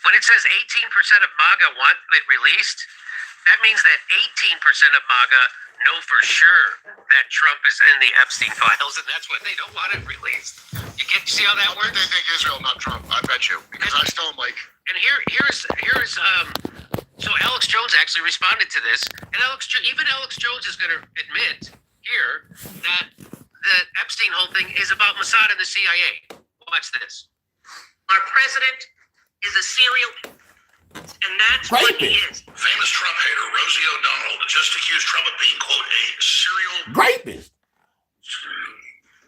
when it says 18% of MAGA want it released, that means that 18% of MAGA know for sure that Trump is in the Epstein files, and that's why they don't want it released. You see how that works? They think Israel, not Trump. I bet you, because I still am like. And here's so Alex Jones actually responded to this, and even Alex Jones is going to admit here that the Epstein whole thing is about Mossad and the CIA. Watch this. Our president is a serial, and that's what he is. Famous Trump hater Rosie O'Donnell just accused Trump of being, quote, a serial Rapist.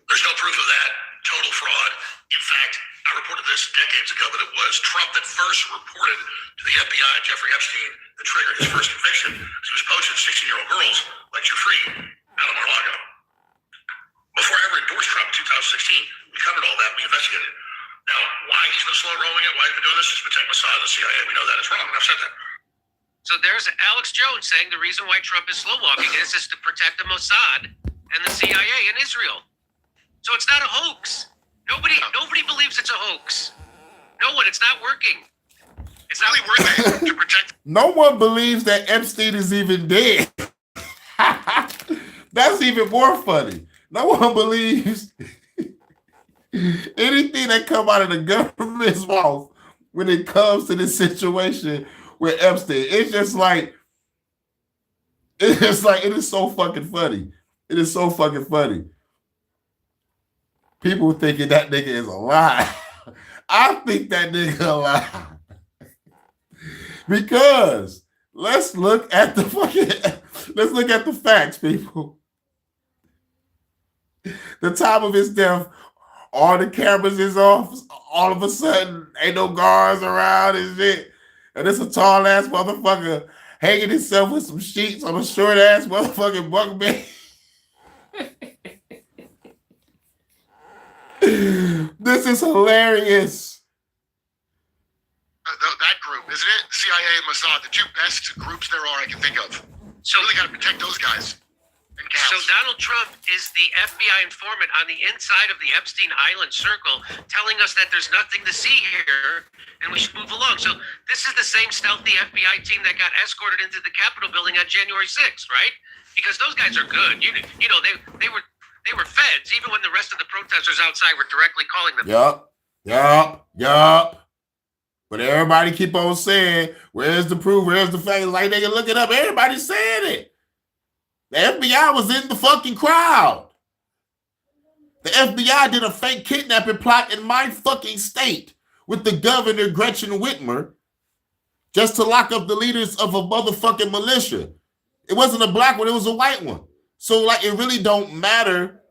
There's no proof of that. Total fraud. In fact, I reported this decades ago, but it was Trump that first reported to the FBI Jeffrey Epstein that triggered his first conviction. He was poaching 16-year-old girls like Jeffrey out of Mar-a-Lago. Before I ever endorsed Trump in 2016, we covered all that. We investigated. Now, why he's been slow rolling it, why he's been doing this is to protect Mossad and the CIA. We know that is wrong, and I've said that. So there's Alex Jones saying the reason why Trump is slow walking is to protect the Mossad and the CIA in Israel. So it's not a hoax. Nobody believes it's a hoax. No one. It's not working. It's not really worth it to protect. No one believes that Epstein is even dead. That's even more funny. No one believes anything that come out of the government's mouth when it comes to this situation with Epstein. It is so fucking funny. It is so fucking funny. People thinking that nigga is alive. I think that nigga alive. Because let's look at the facts, people. The time of his death, all the cameras is off. All of a sudden, ain't no guards around and shit. And it's a tall ass motherfucker hanging himself with some sheets on a short ass motherfucking bunk bed. This is hilarious. That group, isn't it? CIA and Mossad, the two best groups there are I can think of. So really got to protect those guys. So Donald Trump is the FBI informant on the inside of the Epstein Island circle, telling us that there's nothing to see here and we should move along. So this is the same stealthy FBI team that got escorted into the Capitol building on January 6th, right? Because those guys are good. You know, they were feds, even when the rest of the protesters outside were directly calling them. Yup. But everybody keep on saying, where's the proof? Where's the facts? Like they can look it up. Everybody's saying it. The FBI was in the fucking crowd. The FBI did a fake kidnapping plot in my fucking state with the governor, Gretchen Whitmer, just to lock up the leaders of a motherfucking militia. It wasn't a black one, it was a white one. So, like, it really don't matter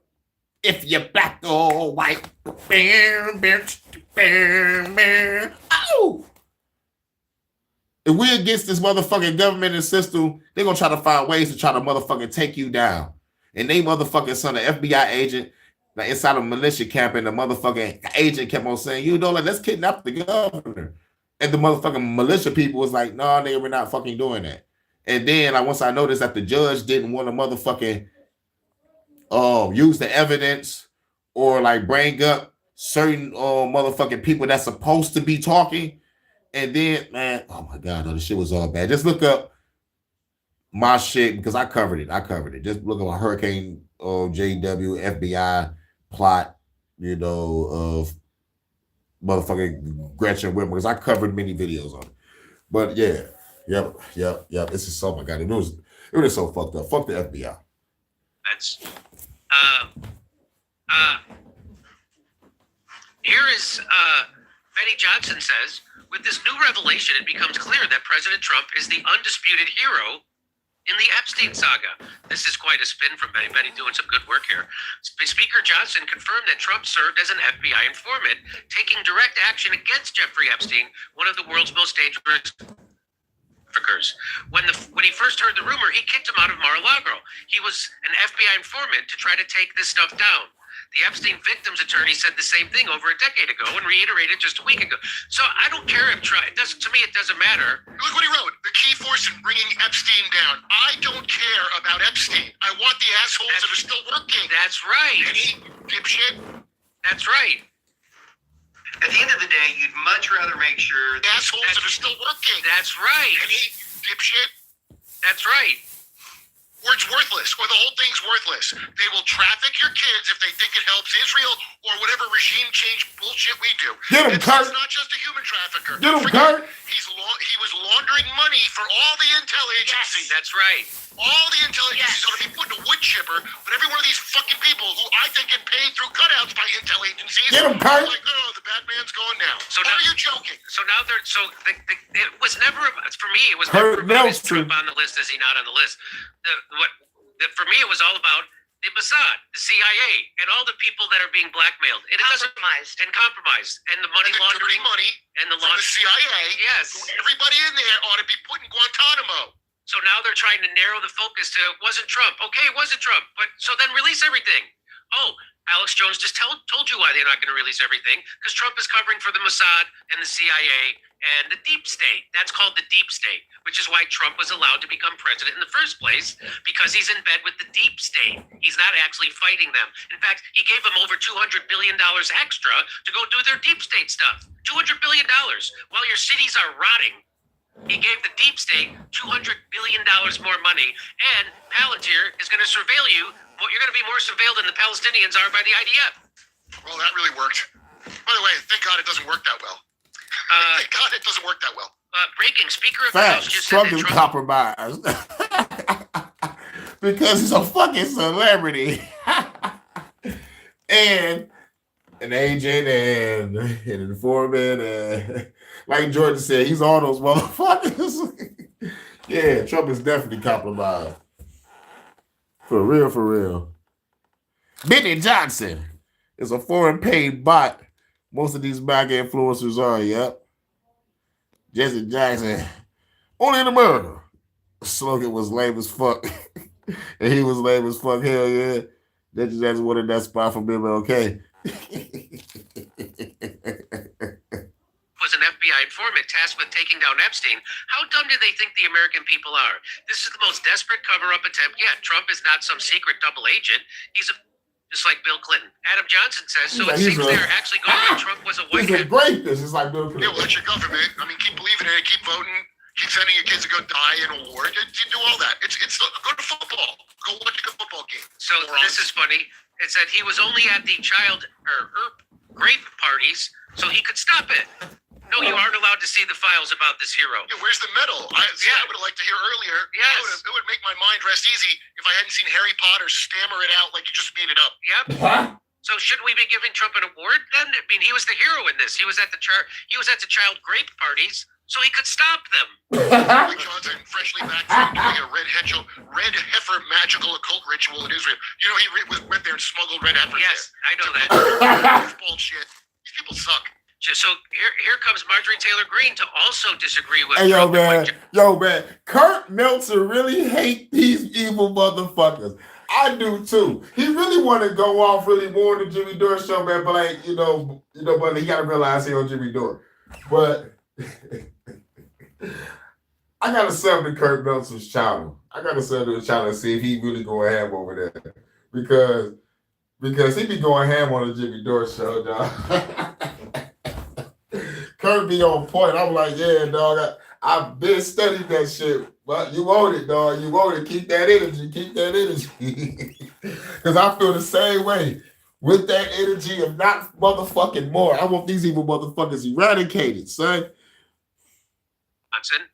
if you're black or white. Oh! If we're against this motherfucking government and system, they're going to try to find ways to try to motherfucking take you down. And they motherfucking son, an FBI agent, like inside a militia camp, and the motherfucking agent kept on saying, let's kidnap the governor. And the motherfucking militia people was like, no, nigga, we're not fucking doing that. And then once I noticed that the judge didn't want to motherfucking use the evidence or like bring up certain motherfucking people that's supposed to be talking. And then, man, oh my God, the shit was all bad. Just look up my shit because I covered it. Just look up Hurricane JW FBI plot, of motherfucking Gretchen Whitmer because I covered many videos on it. But yeah, Yep. This is so my God. It was so fucked up. Fuck the FBI. That's here is Benny Johnson says, with this new revelation, it becomes clear that President Trump is the undisputed hero in the Epstein saga. This is quite a spin from Benny. Benny doing some good work here. Speaker Johnson confirmed that Trump served as an FBI informant, taking direct action against Jeffrey Epstein, one of the world's most dangerous traffickers. When he first heard the rumor, he kicked him out of Mar-a-Lago. He was an FBI informant to try to take this stuff down. The Epstein victims attorney said the same thing over a decade ago and reiterated just a week ago. So I don't care if it doesn't. To me, it doesn't matter. Look what he wrote. The key force in bringing Epstein down. I don't care about Epstein. I want the assholes that are still working. That's right. Any dipshit. That's right. At the end of the day, you'd much rather make sure The assholes that are still working. That's right. Any dipshit. That's right. Or it's worthless, or the whole thing's worthless. They will traffic your kids if they think it helps Israel or whatever regime change bullshit we do. Get him, Kurt. It's not just a human trafficker. Get him, Don't forget, Kurt. he was laundering money for all the intel agencies. That's right. All the intel agencies ought to be put in a wood chipper, but every one of these fucking people who I think get paid through cutouts by intel agencies, Get him, Kurt. like, oh, the bad man's gone now. So Or now- are you joking? So now it was never for me. It was Kurt never about is Nelson. Trump on the list? Is he not on the list? For me, it was all about the Mossad, the CIA, and all the people that are being blackmailed. And it doesn't compromised, and the money And the laundering, dirty money and the from the CIA. Yes. Who everybody in there ought to be put in Guantanamo. So now they're trying to narrow the focus to it wasn't Trump. Okay, it wasn't Trump, but so then release everything. Oh, Alex Jones just told you why they're not going to release everything, because Trump is covering for the Mossad and the CIA and the deep state. That's called the deep state, which is why Trump was allowed to become president in the first place, because he's in bed with the deep state. He's not actually fighting them. In fact, he gave them over $200 billion extra to go do their deep state stuff. $200 billion while your cities are rotting. He gave the deep state $200 billion more money, and Palantir is going to surveil you. Well, you're going to be more surveilled than the Palestinians are by the IDF. Well, that really worked. By the way, thank God it doesn't work that well. Thank God it doesn't work that well. Breaking, Speaker of the House Facts. just Trump said is that Trump... compromised. Because he's a fucking celebrity. And an agent and an informant and like Jordan said, he's all those motherfuckers. Yeah, Trump is definitely compromised. For real. Benny Johnson is a foreign paid bot. Most of these MAGA influencers are, yep. Jesse Jackson, only in America. The slogan was lame as fuck. And he was lame as fuck, hell yeah. Jesse Jackson wanted that spot from MLK. was an FBI informant tasked with taking down Epstein. How dumb do they think the American people are? This is the most desperate cover-up attempt yet. Trump is not some secret double agent. He's just like Bill Clinton. Adam Johnson says, so it seems they're actually going like Trump was a white He's a hat. rapist. It's like Bill Clinton. Yeah, well, that's your government. I mean, keep believing in it, keep voting, keep sending your kids to go die in a war. You do all that. It's go to football. Go watch a good football game. So this is funny. It said he was only at the child grape parties, so he could stop it. No, you aren't allowed to see the files about this hero. Yeah, where's the medal? I would have liked to hear earlier. Yes. It would make my mind rest easy if I hadn't seen Harry Potter stammer it out like you just made it up. Yep. So shouldn't we be giving Trump an award then? I mean, he was the hero in this. He was at the child grape parties, so he could stop them. Like Johnson, freshly back from doing a red heifer magical occult ritual in Israel. You know, he went there and smuggled red heifers. Yes, I know that. That's bullshit. These people suck. So here comes Marjorie Taylor Greene to also disagree with Hey, Trump. yo, man. Kurt Meltzer really hate these evil motherfuckers. I do too. He really want to go off really more than Jimmy Dore show, man. But like, but he gotta realize he on Jimmy Dore. But I gotta sub to Kurt Meltzer's channel. I gotta sub to his channel and see if he really going ham over there. Because he be going ham on the Jimmy Dore show, dog. Kurt be on point. I'm like, yeah, dog. I've been studying that shit. But you want it, dog. You want it. Keep that energy. Because I feel the same way. With that energy, if not motherfucking more. I want these evil motherfuckers eradicated, son. Johnson.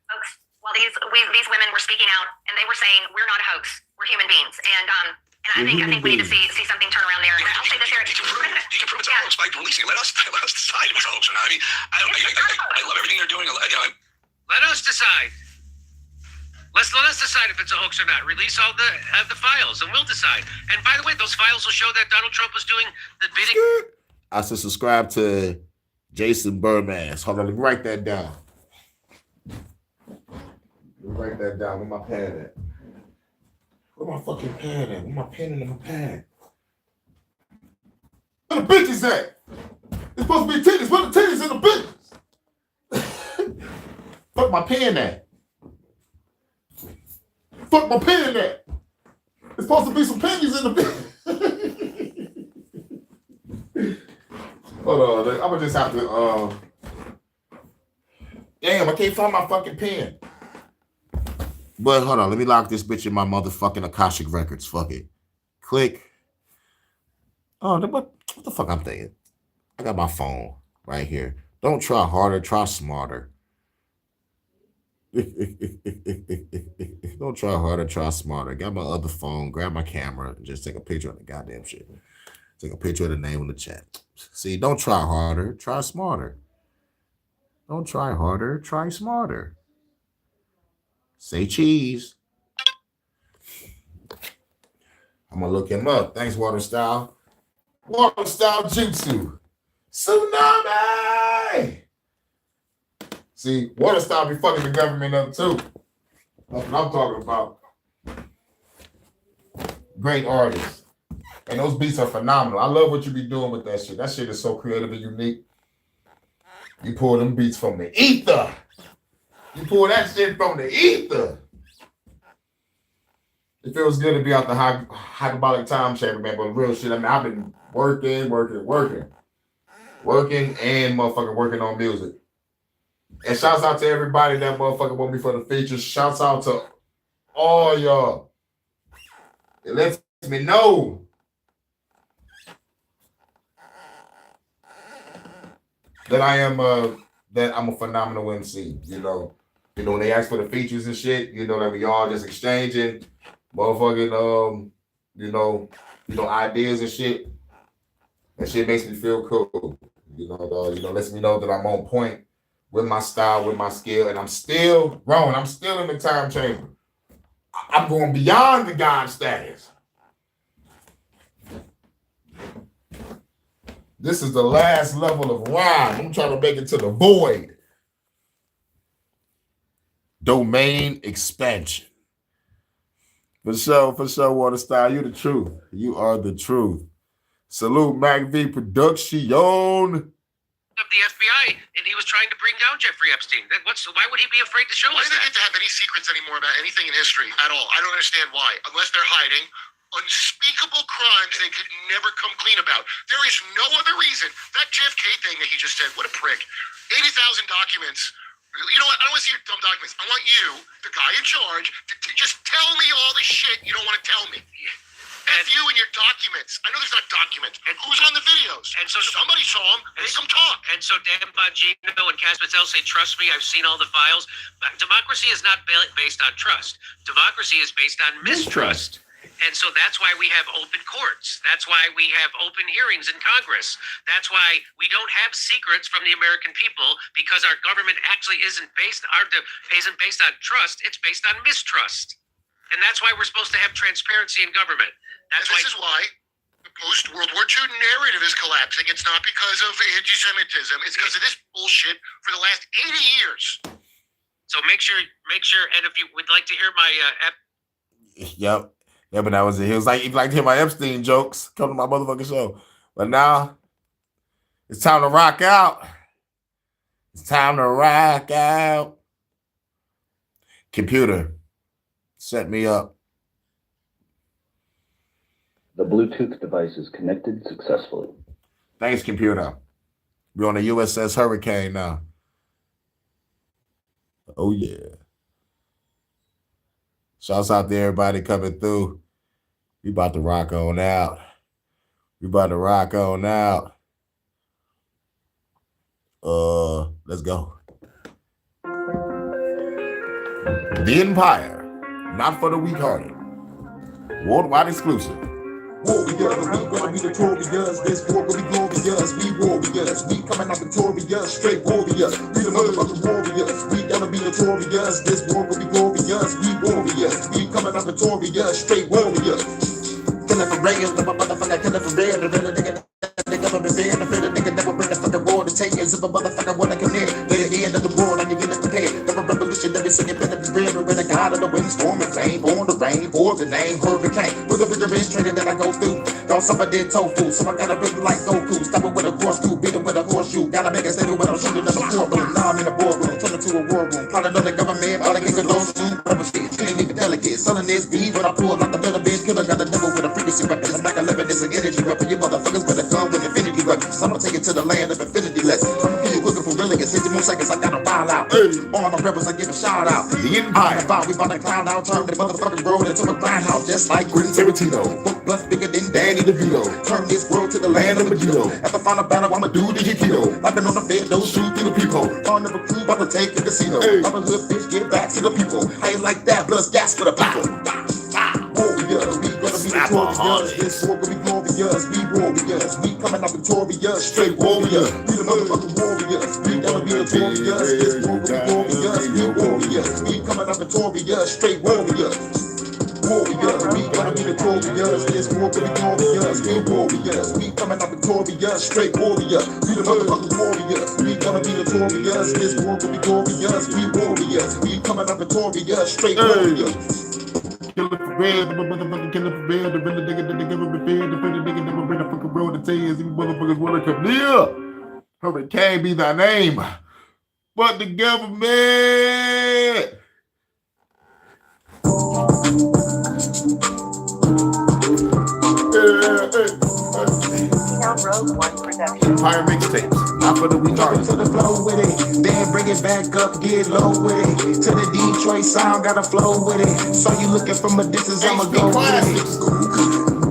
while these women were speaking out, and they were saying, we're not a hoax, we're human beings. And I think we need to see something turn around there. And I'll say this, Eric. You can prove it's a hoax by releasing it. Let us decide if it's a hoax or not. I mean, I love everything they're doing. Let us decide. Let us decide if it's a hoax or not. Release all the files, and we'll decide. And by the way, those files will show that Donald Trump was doing the bidding. I should subscribe to Jason Bermas. Hold on, let me write that down. Write that down. Where my pad at? Where my fucking pad at? Where my pen and my pad? Where the bitches at? It's supposed to be titties. Where the titties in the bitches? Fuck my pen at? Fuck my pen at? It's supposed to be some pennies in the bitch. Hold on. I'm gonna just have to. Damn, I can't find my fucking pen. But hold on, let me lock this bitch in my motherfucking Akashic Records. Fuck it. Click. Oh, what the fuck I'm thinking? I got my phone right here. Don't try harder, try smarter. Don't try harder, try smarter. Got my other phone, grab my camera, and just take a picture of the goddamn shit. Take a picture of the name on the chat. See, don't try harder, try smarter. Don't try harder, try smarter. Say cheese. I'm gonna look him up. Thanks, Water Style. Water Style Jutsu. Tsunami! See, Water Style be fucking the government up too. That's what I'm talking about. Great artists. And those beats are phenomenal. I love what you be doing with that shit. That shit is so creative and unique. You pull them beats from the ether. You pull that shit from the ether. It feels good to be out the hyperbolic time chamber, man. But real shit, I mean, I've been working and motherfucking working on music. And shouts out to everybody that motherfucking want me for the features. Shouts out to all y'all. It lets me know that I'm a phenomenal MC, you know. You know, when they ask for the features and shit, you know, that we all just exchanging motherfucking ideas and shit. That shit makes me feel cool. You know, lets me know that I'm on point with my style, with my skill, and I'm still growing. I'm still in the time chamber. I'm going beyond the God status. This is the last level of rhyme. I'm trying to make it to the void. Domain expansion. For sure, Water Style. You the truth. You are the truth. Salute Mac V Production. Of the FBI, and he was trying to bring down Jeffrey Epstein. Why would he be afraid to show Why us do they that? get to have any secrets anymore about anything in history at all? I don't understand why. Unless they're hiding unspeakable crimes they could never come clean about. There is no other reason. That JFK thing that he just said, what a prick. 80,000 documents. You know what? I don't want to see your dumb documents. I want you, the guy in charge, to just tell me all the shit you don't want to tell me. F you and your documents. I know there's not documents. And who's on the videos? And so somebody saw them. Make them talk. And so Dan Bongino and Cass Patel say, trust me, I've seen all the files. But democracy is not based on trust. Democracy is based on mistrust. And so that's why we have open courts. That's why we have open hearings in Congress. That's why we don't have secrets from the American people, because our government actually isn't based on trust. It's based on mistrust. And that's why we're supposed to have transparency in government. This is why the post-World War II narrative is collapsing. It's not because of anti-Semitism. It's because of this bullshit for the last 80 years. So make sure, and if you would like to hear my... Yep. Yeah, but that was it. He was like, he'd like to hear my Epstein jokes. Come to my motherfucking show. But now, it's time to rock out. It's time to rock out. Computer, set me up. The Bluetooth device is connected successfully. Thanks, computer. We're on the USS Hurricane now. Oh, yeah. Shouts out to everybody coming through. We about to rock on out. Let's go. The Empire, not for the weak-hearted. Worldwide exclusive. Warriors, we gonna be victorious. This war gonna be glorious. We warriors, we coming out victorious. Straight warriors, we the motherfucking warriors. We gonna be notorious. This war gonna be glorious. We warriors, we coming out victorious. Straight warriors. Killing for real, the motherfucker killing for real. The real nigga from the bed, the real nigga never bring the fucking war to take it. If a motherfucker wanna come in, let the end of the war, like you get it prepared. The revolutionary singing better be real. When the god of the wind, storm and flame, born the rain, for the name, hurricane. With the vigorous training that I go through. Y'all somebody did tofu, so I gotta rip like Goku. Stop it with a corkscrew, beat it with a horseshoe. Gotta make a statement when I'm shooting up a courtroom. Now I'm in a boardroom, turn it to a war room. Plotted on the government, all I get is those two rubber shit. Can't even delicate, selling this beef, but I pull like a little bitch killer. Got the devil with a frequency weapon. It's like 11, it's an energy weapon. You motherfuckers with a gun with infinity weapons. I'ma take it to the land of infinity lessons. I'm gonna looking for really in 60 more seconds. I got a wild out. All my rebels, I give a shout out. The Empire. We bout to clown out, turn the motherfucking road into a grindhouse, just like Quentin Tarantino. Book plus bigger than Danny DeVito. Turn this world to the land of Megiddo. At the final battle, I'ma do the Aikido. I've been on the bed, don't shoot through the people. On the recruit, about to take the casino. I'm a hood bitch, get back to the people. I ain't like that, blood's gas for the people. Warriors, we gonna be victorious. This war gonna be glorious. We warriors, we coming out victorious. Straight warriors, we the motherfucking warriors. We gonna be victorious. This war gonna be glorious. We warriors, we coming out victorious. Straight warriors. Warriors, we gonna be victorious. This war gonna be glorious. We warriors, we coming out victorious. Straight warriors, we the motherfucking warriors. We gonna be victorious. This war gonna be glorious. We warriors, we coming out victorious. Straight warriors. Killing for real, the motherfucking killing for real. The real nigga that never been fed. The real nigga never been a fucking road to tell you. These motherfuckers wanna come near. Hurricane be thy name. But the government. Empire mixtapes, not for the weak-hearted. To the flow with it, then bring it back up, get low with it. To the Detroit sound, gotta flow with it. So you looking from a distance, I'ma go with it.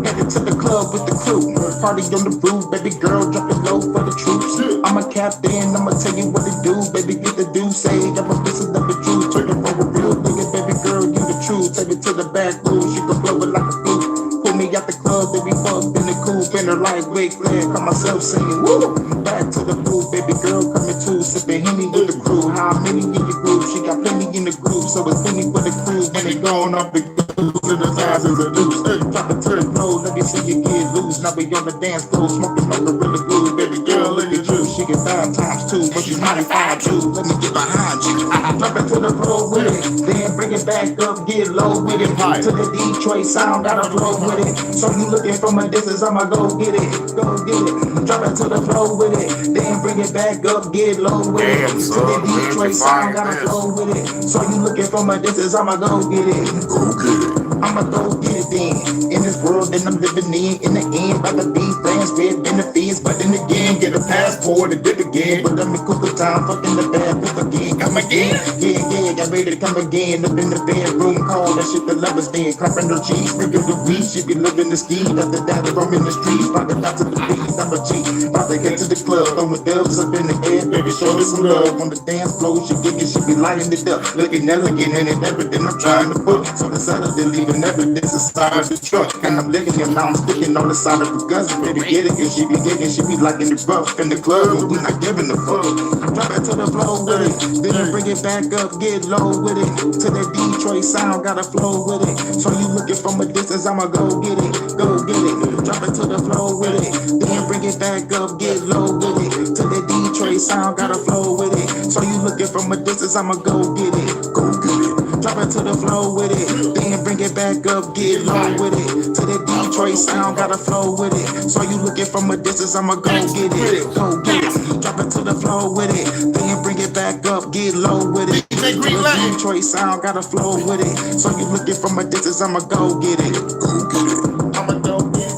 Headed to the club with the crew, party on the roof, baby girl, drop it low for the troops. I'm a captain, I'ma tell you what to do, baby get the do, say I'm a visit of the truth. Turn it for a real nigga, baby girl, you the truth. Take it to the back room, she can blow it like a flute. Pull me out the club, baby, fuck in the coupe, in her lightweight glare, call myself singing, woo. Back to the booth, baby girl coming too, sipping Henny with the crew. How many in your group? She got plenty in the group, so it's plenty for the crew. When they going off the goose, in the eyes is a noose. Drop it to the floor, let me see you get loose. Now we on the dance floor, smoking on the really good. Baby girl, look at you, she get 5 times 2, but she's 95 too. Let me get behind you. Drop it to the floor with it, then bring it back up, get low with it. To the Detroit sound, gotta flow with it. So you looking from a distance, I'ma go get it, go get it. Drop it to the floor with it, then bring it back up, get low with it. To the Detroit sound, gotta flow with it. So you looking from a distance, I'ma go get it, go get it. I'ma go get it then. In this world that I'm living in the end, by the be friends with benefits, but then again, get a passport and dip again. But let me cook the time, fucking the bad book again. Come again? Yeah, got ready to come again. Up in the bedroom, cold, that shit the lovers then. Clapping her cheeks, bringing the weed, she be living the ski. After that, I'm in the streets, rocking out to the beat. I'm a G, about to get to the club, throwing dubs up in the air, baby, show me some love. On the dance floor, she gigging, she be lighting it up, looking elegant and everything I'm trying to put. So the Saturday leaving evidence inside the truck, and I'm licking him, now I'm sticking on the side of the guns. Baby, get it, cause she be gigging, she be liking it rough in the club, but we not giving a fuck. Drop it to the floor with it, then bring it back up, get low with it. To the Detroit sound, gotta flow with it. So you looking from a distance, I'ma go get it, go get it. Drop it to the floor with it, then bring it back up, get low with it. To the Detroit sound, gotta flow with it. So you looking from a distance, I'ma go get it, go get it. Drop it to the floor with it, then bring it back up, get low with it. To the Detroit sound, gotta flow with it. So you looking from a distance, I'ma go get it, go get it. Drop it to the floor with it, then bring it back up, get low with it. To the Detroit sound, gotta flow with it. So you looking from a distance, I'ma go get it, go get it. I'ma go get it.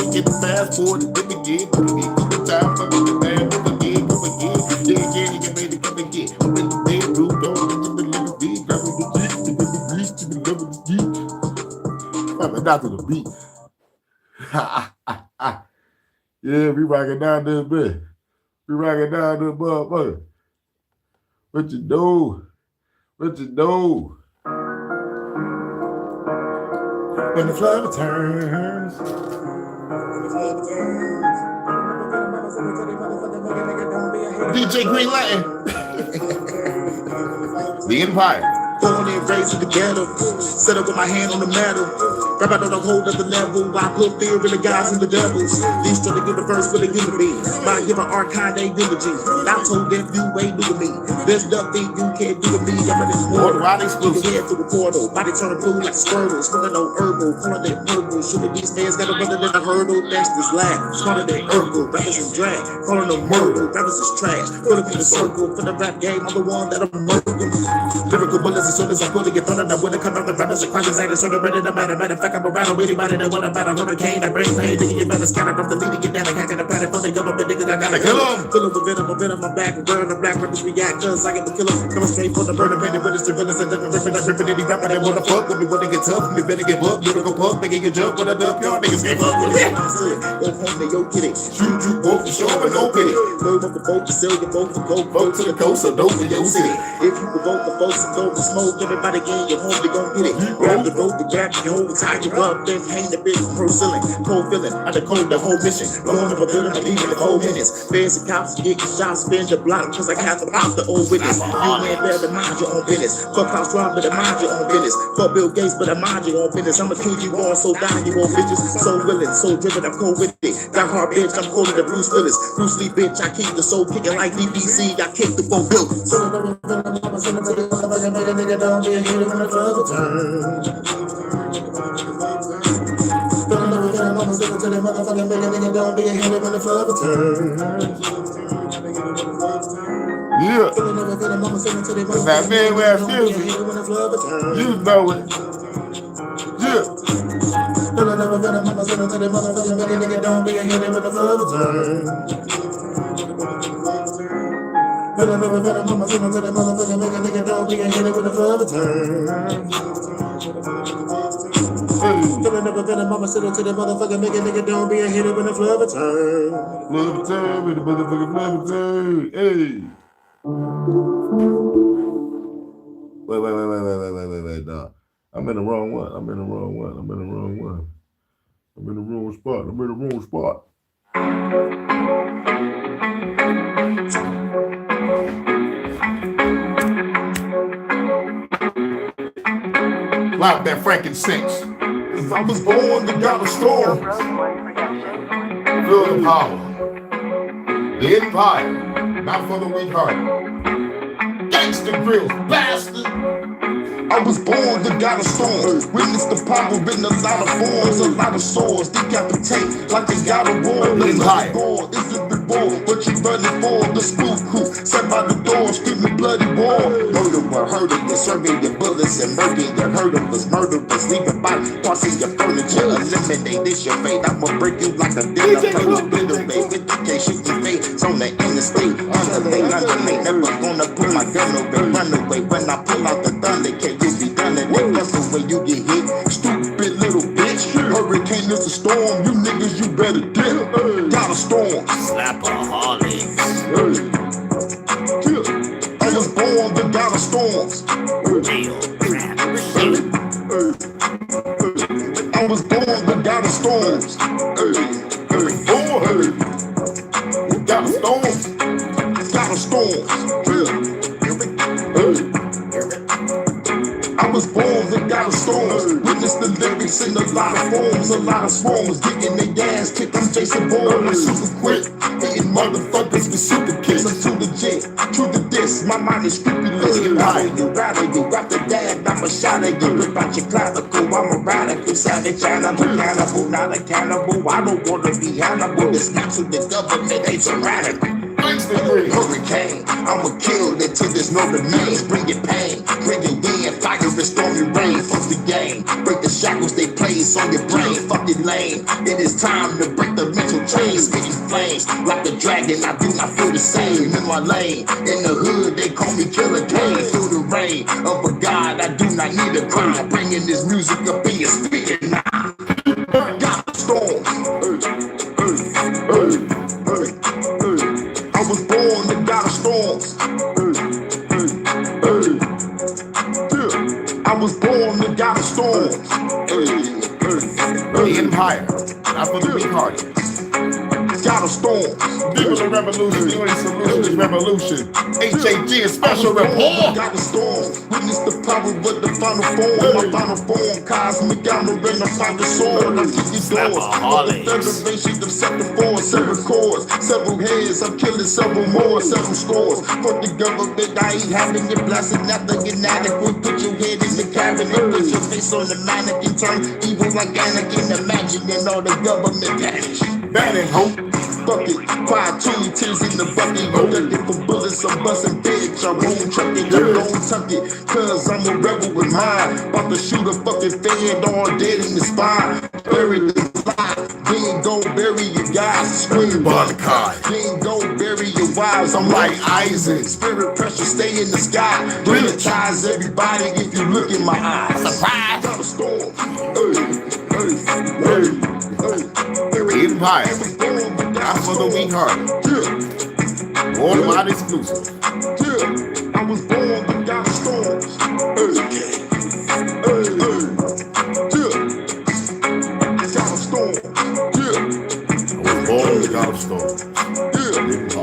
Get the passport, let me get the time for me to man, come again. Yeah, you get ready to come again. I'm in the bedroom, don't get to the little beat, grabbing the beat, to the beat. I'm not to the beat. Yeah, we rocking down this bit. We rock it down to the motherfucker. What you do? What you do? When the flood turns. DJ Green Latin. The Empire. Born and raised in the ghetto, set up with my hand on the metal. Rap out on a whole other level. I put fear in the guys and the devils. These trying to get the verse for the human being. Might give an archive they eulogy. I told them you ain't new to me. There's nothing you can't do to me. I'm in this world. You can head through the portal. Body turning blue like squirtles. Smoking no herbal. Calling that herbal. Shooting these fans got a brother than a hurdle. That's this lab. Calling that herbal. Rappers is drag. Calling them murder. Rappers is trash. Put them in the circle. For the rap game, I'm the one that I'm murdering. Lyrical bullets as soon as I pull it, get thrown in the winter, come out the rappers and crunches, ain't sort of ready to matter. Matter of fact, I'm around anybody that want about a hurricane. I bring pain, nigga, you better scatter from the lead, get down, I can't get a pattern for the government, niggas, I gotta kill them. Fill up a bit of my back, wearing the black rappers react, cause I get the killer, coming straight for the burner, painted with the surveillance, and then ripping, any rapper that wanna fuck with me, wanna get tough, me better give up, lyrical punk, making you jump when I dump, y'all niggas give up with it. Yo, homie, yo, get it, shoot you both for sure, and don't get it. Load up the boat to sell your boat for go, vote to the coast, so don't be your city. If you can vote the folks and go to smoke, everybody in your home, they gon' get it. Grab the rope, grab your home, tie you up, then hang the bitch pro ceiling. Cold feeling, I decode the whole mission. Blowing up a building, I leave in 4 minutes. Fans and cops get your shots, spin the block, cause I have to pop the old witness. You ain't better mind your own business. Fuck Klaus Schwab, but I mind your own business. Fuck Bill Gates, but I mind your own business. I'ma kill you on, so die you old bitches. So willing, so driven, I'm cold with it. That hard bitch, I'm colder than Bruce Willis. Bruce Lee, bitch, I keep the soul kicking like DBC. I kick the 4 buildings. Yeah. That Midwest music. You know it. Yeah. Mama sit up to the motherfucker, make a nigga don't be a hitter when the flood return. Flood return, with the motherfucking flood return. Hey. Wait, nah. I'm in the wrong one. I'm in the wrong spot. Like that frankincense. If I was born to got a storm. Feel the power. The empire. Not for the weak hearted. Gangsta grills, bastard. I was born to got a storm. Witness the power in a lot of forms, a lot of swords. Decapitate like they got a war. The empire is the reward. What you running for? The school crew set by the door, screaming bloody war. Murderer, hurting, serving your bullets and murdering your hurters, murderers, leaving body parts in your furniture. Eliminate this your fate. I'ma break you like a dinner plate. Obliterate with the case you can make. It's on the interstate, underlay, never gonna put my gun away, run away. When I pull out the thunder, can't you be done and they bust away, you get hit. Stupid little bitch. Hurricane is a storm. You niggas, you better dip. Got a storm. Slapaholics. I was born to got a storm. I was born to got a storm. Got a storm. Got a storm. I was born to got a storm. Witness the lyrics in a lot of forms, a lot of swarms. Getting their ass kicked, I'm Jason Bourne. I'm super quick, hitting motherfuckers with super kicks. I'm too legit, true to this, my mind is scrupulous. You rather you after that, I'm a shot at you. Rip out your clavicle, I'm a radical savage animal. Cannibal, not a cannibal. I don't wanna be Hannibal. It's not to the government, they tyrannical. Hurricane, I'ma kill it till there's no remains. Bring it pain, bring it wind, fire and stormy rain. Fuck the game, break the shackles they place on your brain. Fucking lame, it is time to break the mental chains. Spitting flames like a dragon, I do not feel the same. In my lane, in the hood they call me Killer Kane. Through the rain of a god, I do not need a crown. Bringing this music up in your spirit now. Got the storm. I was Not for the weak-hearted. Got a storm. People of revolution, the only solution is revolution. HHN Special Report. Got a storm. Witness the power of the final form. My final form. Cosmic armor and I find the sword. I kick these doors. Federation of set the force. Several chords. Several heads. I'm killing several more. Several scores. Fuck the government. I ain't having it. Blasting nothing inadequate. Put your head in the cabinet. Put your face on the mannequin. Turn evil like Anakin. Imagining all the government vanish. Banning hope. Fuck it, 5 2 tears in the bucket. You looking for bullets, I'm busting bitch. I won't truck it, you don't tuck it. Cause I'm a rebel with mine. About to shoot a fucking fed all dead in the spine. Bury the lie. Then go bury your guys. Scream Barnakai. Then go bury your wives. I'm like Isaac. Spirit pressure stay in the sky. Hypnotize everybody if you look in my eyes. Surprise! Got a storm. Empire. Not for the weak-hearted. Worldwide exclusive. I was born without storms. Got a storm. I was born without a storm.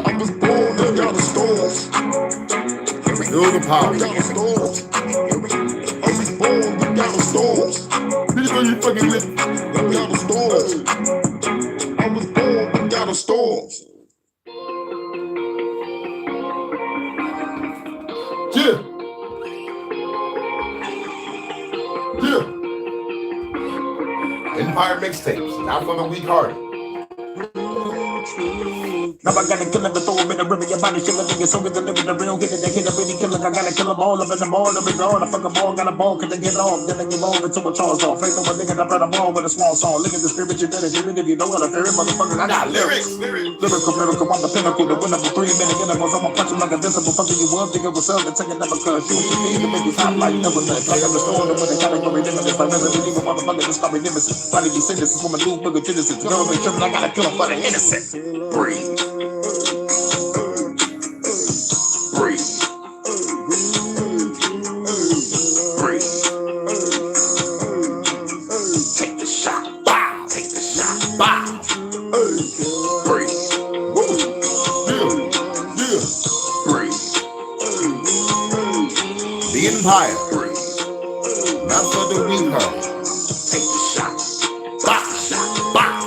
I was born without a storm. Feel the power. Without a storm. I was born without a storm. People, you fucking live. Without a storm. I was born without a storm. Yeah. Empire mixtapes, not for the weak-hearted. Now I gotta kill him and throw him in the river. Your body shivering, niggas so good to live in the real. Get it, they hit a really killer. I gotta kill them all up in the mall. Let me go. I fuck them all, got a ball, cause they get off. Then they give over to a charge off. Faith over nigga, I brought them all with a small song. Look at the spirit, you did it. Even if you know what I fear, motherfucker, I got lyrics. Lyrical, I'm the pinnacle. The winner for 3 minute intervals. I'm gonna punch him like a visible. Fucking you up, nigga, what's up? And take it never cause. Shoot your feet, to make you hot like never left. Like I'm the storm, with the category limitless. Like never even motherfucker, this story nemesis. Finally be sentenced from a new booger genesis. Girl, be tripping, I gotta kill him for the innocent. Breathe. Empire. Not for the weak-hearted. Take the shot. Bah, bah, bah.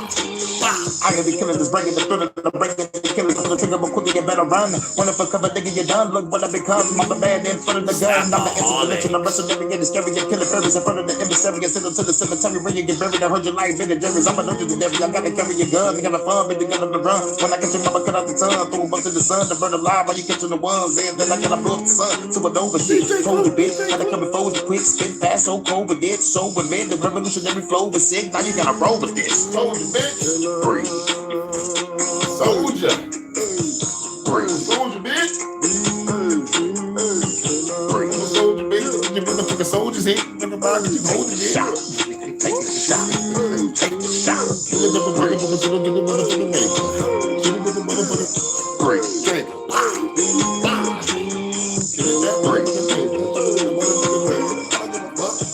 I gotta be killing this, breaking the thriller, the breaking the killers. For the trigger, but quickly you better run. Running for cover, nigga, you're done. Look what I become. I'm a man in front of the gun. I'm the interdimension. I'm rushing every getting scary. You're killing fairies in front of the emissary. I send them to the cemetery where you get buried. I heard your life in the juries. I'm a nugget to every. I gotta carry your gun. You gotta fun, but you gotta run. When I catch your mama, cut out the tongue. Throw them up to the sun to burn alive while you catching the ones. And then I gotta blow up the sun. Supernova shit. Told you, bitch. Gotta come and fold you quick. Spit fast, so cold with it. So with me, the revolutionary flow was sick. Now you gotta roll with this. Told you, bitch. Breathe. Soldier. Breathe. Soldier, bitch. Breathe. Soldier, bitch. You motherfucking soldiers here. Everybody, you hold it Shot. here. Take the shot. Take the shot. Breathe. Drink.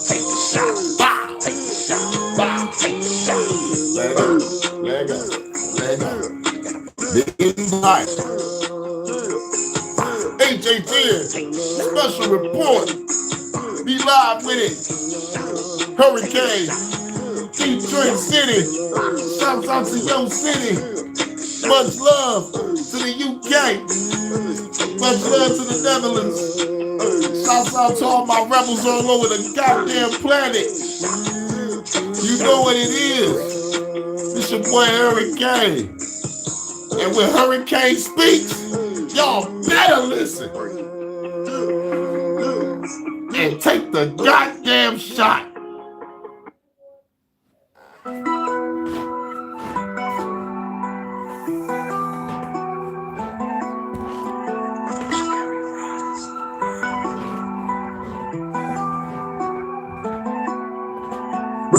Take the shot. Take the shot. Take the shot. Leg up. The Empire. HHN Special Report. Be live with it. Hurricane. Detroit City. Shouts out to your city. Much love to the UK. Much love to the Netherlands. Shouts out to all my rebels all over the goddamn planet. You know what it is. It's your boy Hurricane. And when Hurricane speaks, y'all better listen. And take the goddamn shot.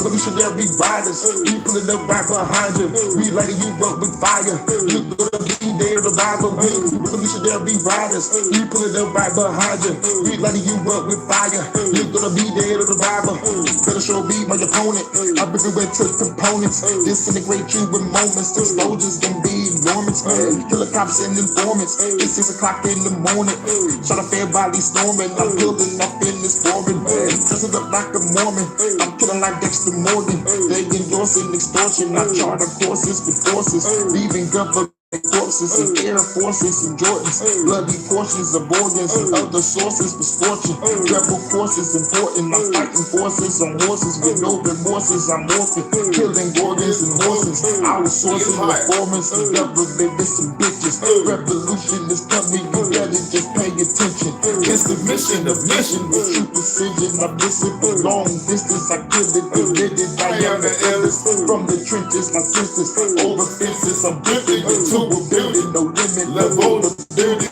revolutionary riders. We pulling up right behind you. We lighting you up with fire. You gonna be there to rival me. Revolutionary riders. We pulling up right behind you. We lighting you up with fire. You gonna be there to rival. Better show me my opponent. I bring it to components. Disintegrate you with moments. Explosions gonna be enormous. Killer cops and informants. It's 6 o'clock in the morning. Shot a fair body storming. I'm building up in this foreign. Dressing up like a Mormon. I'm killing like Dexter Morgan. They endorsing extortion. I charter courses with forces. Leaving government corpses and air forces and Jordans. Bloody portions of organs and other sources misfortune. Rebel courses important. I'm fighting forces on horses with no remorses. I'm morphing. Killing organs and horses. Our sources reformers and government is some bitches. Revolution is coming. You better just pay attention. It's the mission of mission. With true precision. I'm missing for long distance. I kill it, committed. I am the illest. From the trenches, my sisters. Over fences, I'm dipping into a building. No limit, level the building.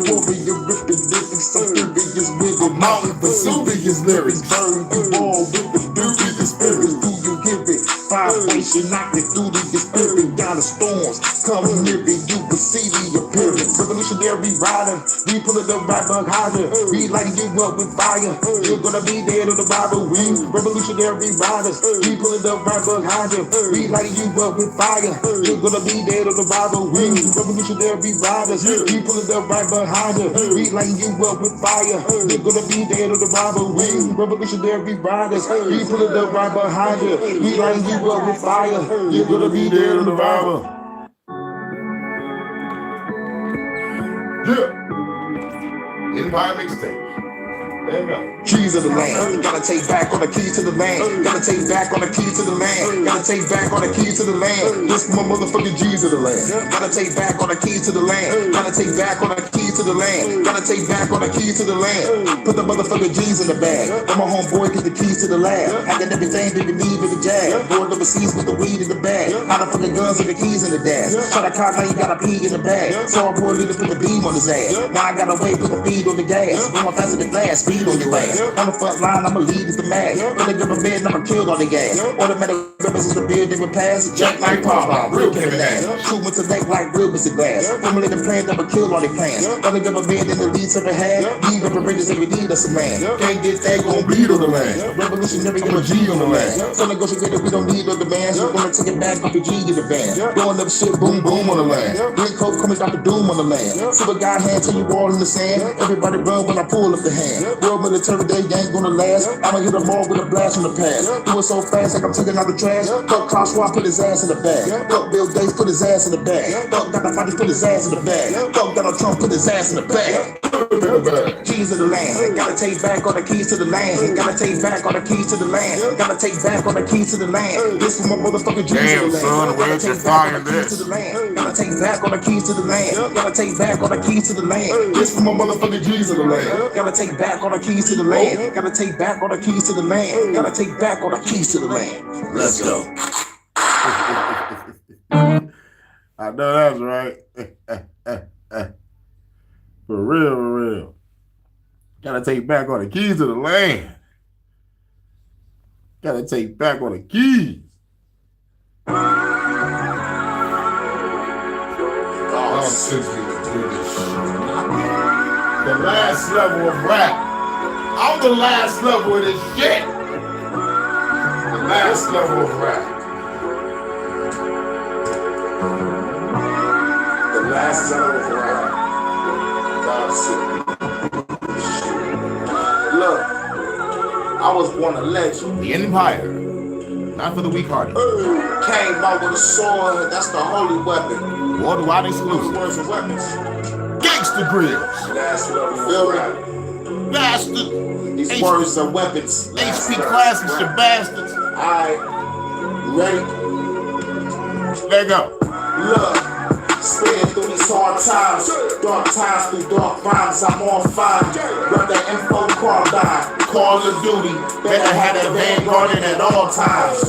Warrior ripping lyrics. I'm furious with it. Mountain Vesuvius lyrics. Burn you all with the duty spirit. Do you hear it? Vibration knocking through the spirit. Down the storms. Come near it. You will see the appearance. Revolutionary rider. We pulling up right behind you. We lighting you up with fire. You're gonna be there to the Bible. We revolutionary riders. We pulling up right behind you. We lighting you up with fire. You're gonna be there to the Bible. We revolutionary riders. We pulling up right behind you. We lighting you up with fire. You're gonna be there to the Bible. We revolutionary riders. We pulling up right behind you. We lighting you up with fire. You're gonna be there to the Bible. Yeah. Empire mixtape. There you go. Keys of the land. Gotta take back on the keys to the land. Gotta take back on the keys to the land. Gotta take back on the keys to the land. This my motherfucking G's of the land. Gotta take back on the keys to the land. Gotta take back on the keys to the land. Gotta take back on the keys to the land. Put the motherfucking G's in the bag. And my homeboy get the keys to the lab. I got everything that we need with the jab. Board overseas with the weed in the bag. How the fucking guns and the keys in the dash. Try to cop, now you got a pee in the bag. So I boy need to put the beam on his ass. Now I gotta wait, put the feed on the gas. Going faster than glass, speed on your ass. On the front line, I'ma lead with the mag. When they give a bed, I'ma kill on the gas. Automatic weapons is the beard they would pass. Jack like Papa, real cannon ass. Shoot with the neck like real Mr. Glass. Formulate the plan, I'ma kill all their plans. When they give a bed, then the leads ever had. Leave operators every need us a man. Can't get that, gon' bleed on the land. Revolutionary, got a G on the land. So negotiated, we don't need no demands. We're gonna take it back, put the G in the van. Blowing up shit, boom, boom on the land. Green coat coming out the doom on the land. Super guy hand till you all in the sand. Everybody run when I pull up the hand. World military, they ain't gonna last. I'ma hit them all with a blast from the past. Do it so fast like I'm taking out the trash. Fuck Klaus Schwab, put his ass in the bag. Fuck Bill Gates, put his ass in the bag. Fuck Dr. Fauci, put his ass in the bag. Fuck Donald Trump, put his ass in the bag. Keys of the land. Gotta take back all the keys to the land. Gotta take back all the keys to the land. Gotta take back all the keys to the land. This is my motherfucking G's of the land. Gotta take back all the keys to the land. Gotta take back all the keys to the land. Gotta take back all the keys to the land. This is my motherfucking G's of the land. Gotta take back all the keys to the land. Gotta take back all the keys to the land. Gotta take back all the keys to the land. Let's go. I know that's right. For real, for real. Gotta take back all the keys to the land. Gotta take back all the keys. Oh, since we do this shit. The last level of rap. I'm the last level of this shit. The last level of rap. The last level of rap. Look, I was born a legend. The Empire. Not for the weak-hearted. Came out with a sword, that's the holy weapon. Worldwide exclusive. Words and weapons. Gangsta Grills. Last level, feel me? Bastard. These words are weapons. HP Classics, you bastards. Alright, you ready? There you go. Look. Spitting through these hard times through dark rhymes, I'm on fire. Got that info carbine, Call of Duty, better have that Vanguard in at all times.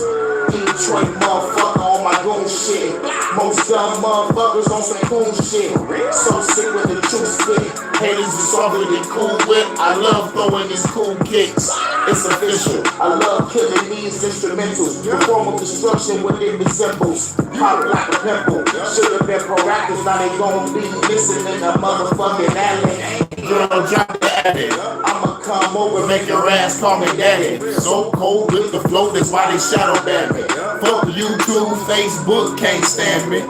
Detroit motherfucker on my goon shit. Most dumb motherfuckers on some cool shit. So sick with the truth spit. Haters is something they cool with. I love throwing these cool kicks. It's official. I love killing these instrumentals. Perform destruction with it resembles. Pop like a pimple. Should've been proactive, now they gon' be missing in the motherfucking alley. Girl, drop the attic. I'ma come over, make your ass call me daddy. So cold with the flow, that's why they shadow ban me. Fuck YouTube, Facebook, can't stand me.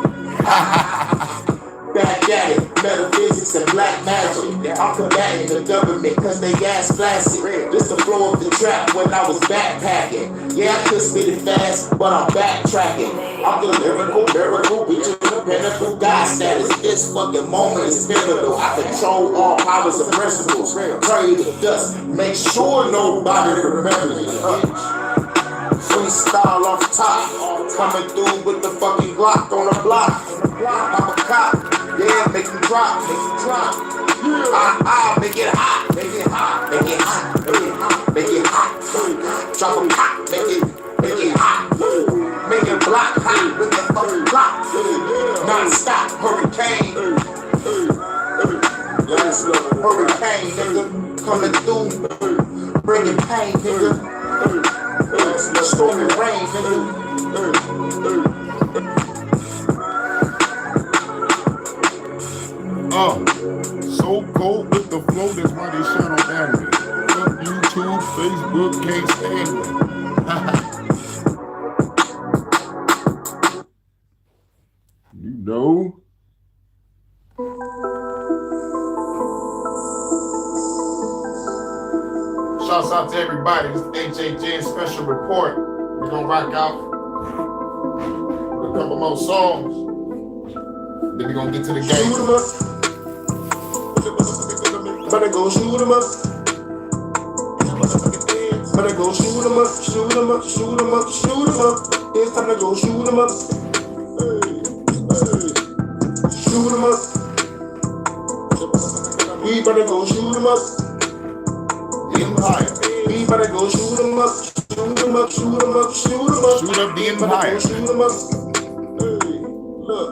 Back at it, metaphysics and black magic. I'm combating the government cause they gas flaccid. This the flow of the trap when I was backpacking. Yeah, I could spit it fast, but I'm backtracking. I'm the lyrical, reaching the pinnacle God status. This fucking moment is pivotal. I control all powers and principles. Trade the dust, make sure nobody remembers me. Freestyle off top, coming through with the fucking Glock on the block. I'm a cop, yeah, make him drop, make it hot, make it hot, make it hot, make it hot, make it hot, drop a pop, make it hot, make it block hot with the fucking block, non-stop hurricane, hurricane, nigga, coming through, bringing pain, nigga. Stormy rain, nigga. So cold with the flow, that's why they shadow ban me. Fuck YouTube, Facebook, can't stand me. You know. Shouts out to everybody. This is HHN Special Report. We're gonna rock out with a couple more songs. Then we're gonna get to the game. Shoot 'em up. Better go shoot 'em up. Better go shoot 'em up, shoot 'em up, shoot 'em up, shoot 'em up. It's time to go shoot 'em up. Shoot 'em up. We better go shoot 'em up. Empire. We better go shoot 'em up, shoot 'em up, shoot 'em up, shoot 'em up. Shoot up the Empire. Shoot 'em up. Hey, look.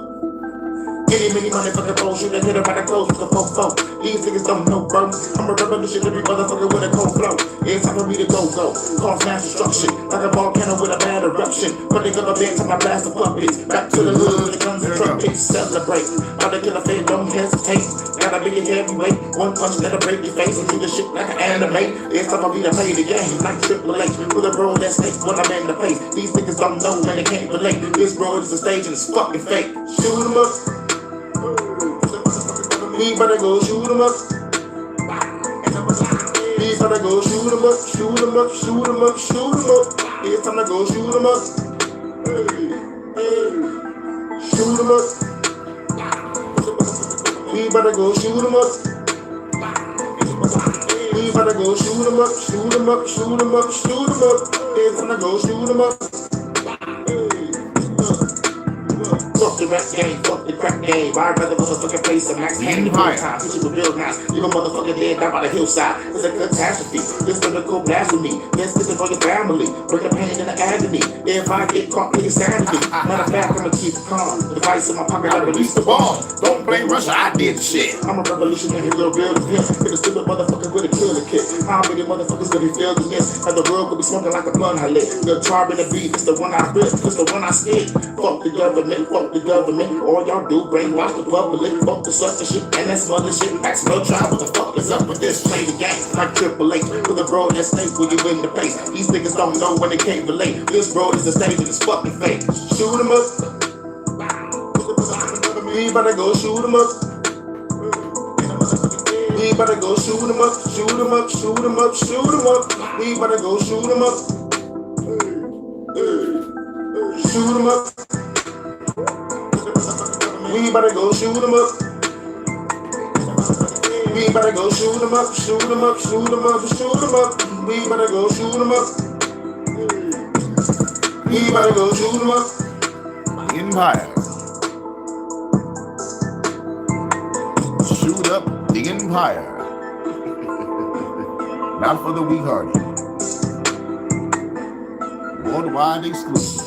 Many motherfucking bullshit that hit him by the clothes with the fofo. These niggas don't know, bro. I'm a revolution, every motherfucker with a cold flow. It's time for me to go. Cause mass destruction, like a volcano with a bad eruption. But they gonna bend to my blast of puppets. Back to the hood with the guns and trumpets. Celebrate. All the killer fade, don't hesitate. Gotta be a heavyweight. One punch that'll break your face and do the shit like an anime. It's time for me to play the game like Triple H. With a bro that's fake when I'm in the face. These niggas don't know and they can't relate. This road is a stage and it's fucking fake. Shoot 'em up. We better go shoot 'em up. We better go shoot 'em up, shoot 'em up, shoot 'em up, shoot 'em up. It's time to go shoot 'em up. Shoot 'em up. We better go shoot 'em up. We better go shoot 'em up, shoot 'em up, shoot 'em up, shoot 'em up. It's time to go shoot 'em up. Fuck the rap game, fuck the crack game. I'd rather motherfucking face a max hand in time. Hit you with real nice. You a motherfucker dead down by the hillside. It's a catastrophe. This lyrical blasphemy. This is for your family. Bring the pain and the agony. If I get caught, pay sanity. Matter of fact, I'ma keep it calm. The device in my pocket, I release the bomb. Don't blame Russia, I did the shit. I'm a revolutionary, real him. Hit a stupid motherfucker with a killer kit. How many motherfuckers gonna be feeling this? And the world could be smoking like a blunt I lit. The tar in the beat, it's the one I rip, it's the one I stick. Fuck the government, fuck the government. All y'all do, brainwash the public. Fuck the censorship, and that's mother shit. Max no try, what the fuck is up with this? Play the game like Triple H. With a bro that snake when you in the face. These niggas don't know when they can't relate. This bro is a stage and it's fucking fake. Shoot 'em up. We better go shoot 'em up. We better go shoot 'em up, shoot 'em up, shoot 'em up, shoot 'em up. We better go shoot 'em up. Shoot 'em up. We better go shoot 'em up. We better go shoot 'em up, shoot 'em up, shoot 'em up, shoot 'em up. We better go shoot 'em up. We better go shoot 'em up. Empire. Shoot up the Empire. Not for the weak-hearted. Worldwide exclusive.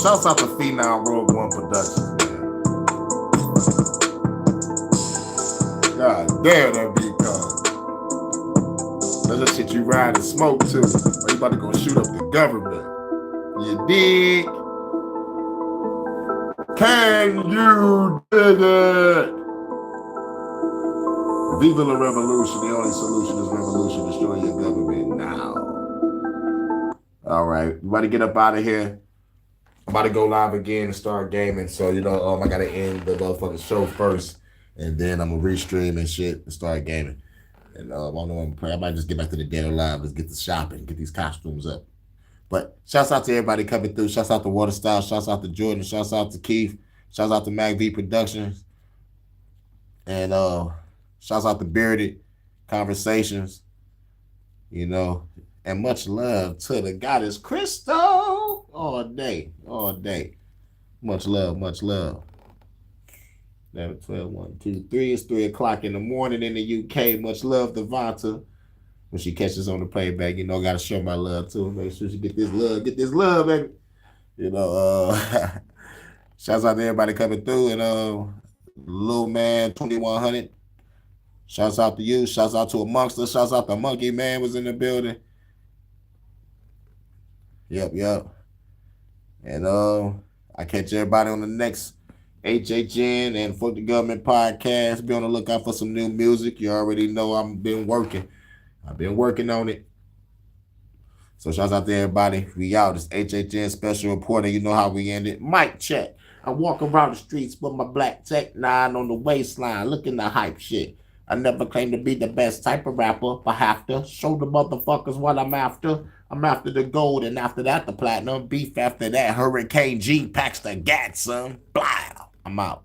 Shouts out to Phenom Rogue One Productions, man. God damn, that beat cold. That's the shit you ride and smoke too. Or you about to go shoot up the government. You dig? Can you dig it? Viva la revolution. The only solution is revolution. Destroy your government now. All right. We about to get up out of here. I'm about to go live again and start gaming. So, I got to end the motherfucking show first. And then I'm going to restream and shit and start gaming. And I don't know what I'm playing. I might just get back to the Dead or Live. Let's get the shopping. Get these costumes up. But shouts out to everybody coming through. Shouts out to Waterstyle. Shouts out to Jordan. Shouts out to Keith. Shouts out to MacV Productions. And shouts out to Bearded Conversations. And much love to the goddess Crystal. All day. Much love. 11, 12, 1, 2, 3. It's 3 o'clock in the morning in the UK. Much love to Vanta. When she catches on the playback, gotta show my love too. Make sure she get this love, baby. Shouts out to everybody coming through. And Lil Man 2100. Shouts out to you. Shouts out to Amongst Us. Shouts out to Monkey Man was in the building. Yep. And I catch everybody on the next HHN and Fuck the Government podcast. Be on the lookout for some new music. You already know I've been working on it. So shouts out to everybody. We out. It's HHN Special Report, and you know how we end it. Mic check. I walk around the streets with my black Tech 9 on the waistline, looking the hype shit. I never claim to be the best type of rapper, but have to show the motherfuckers what I'm after. I'm after the gold, and after that, the platinum. Beef after that, Hurricane G packs the gat, son. Blah. I'm out.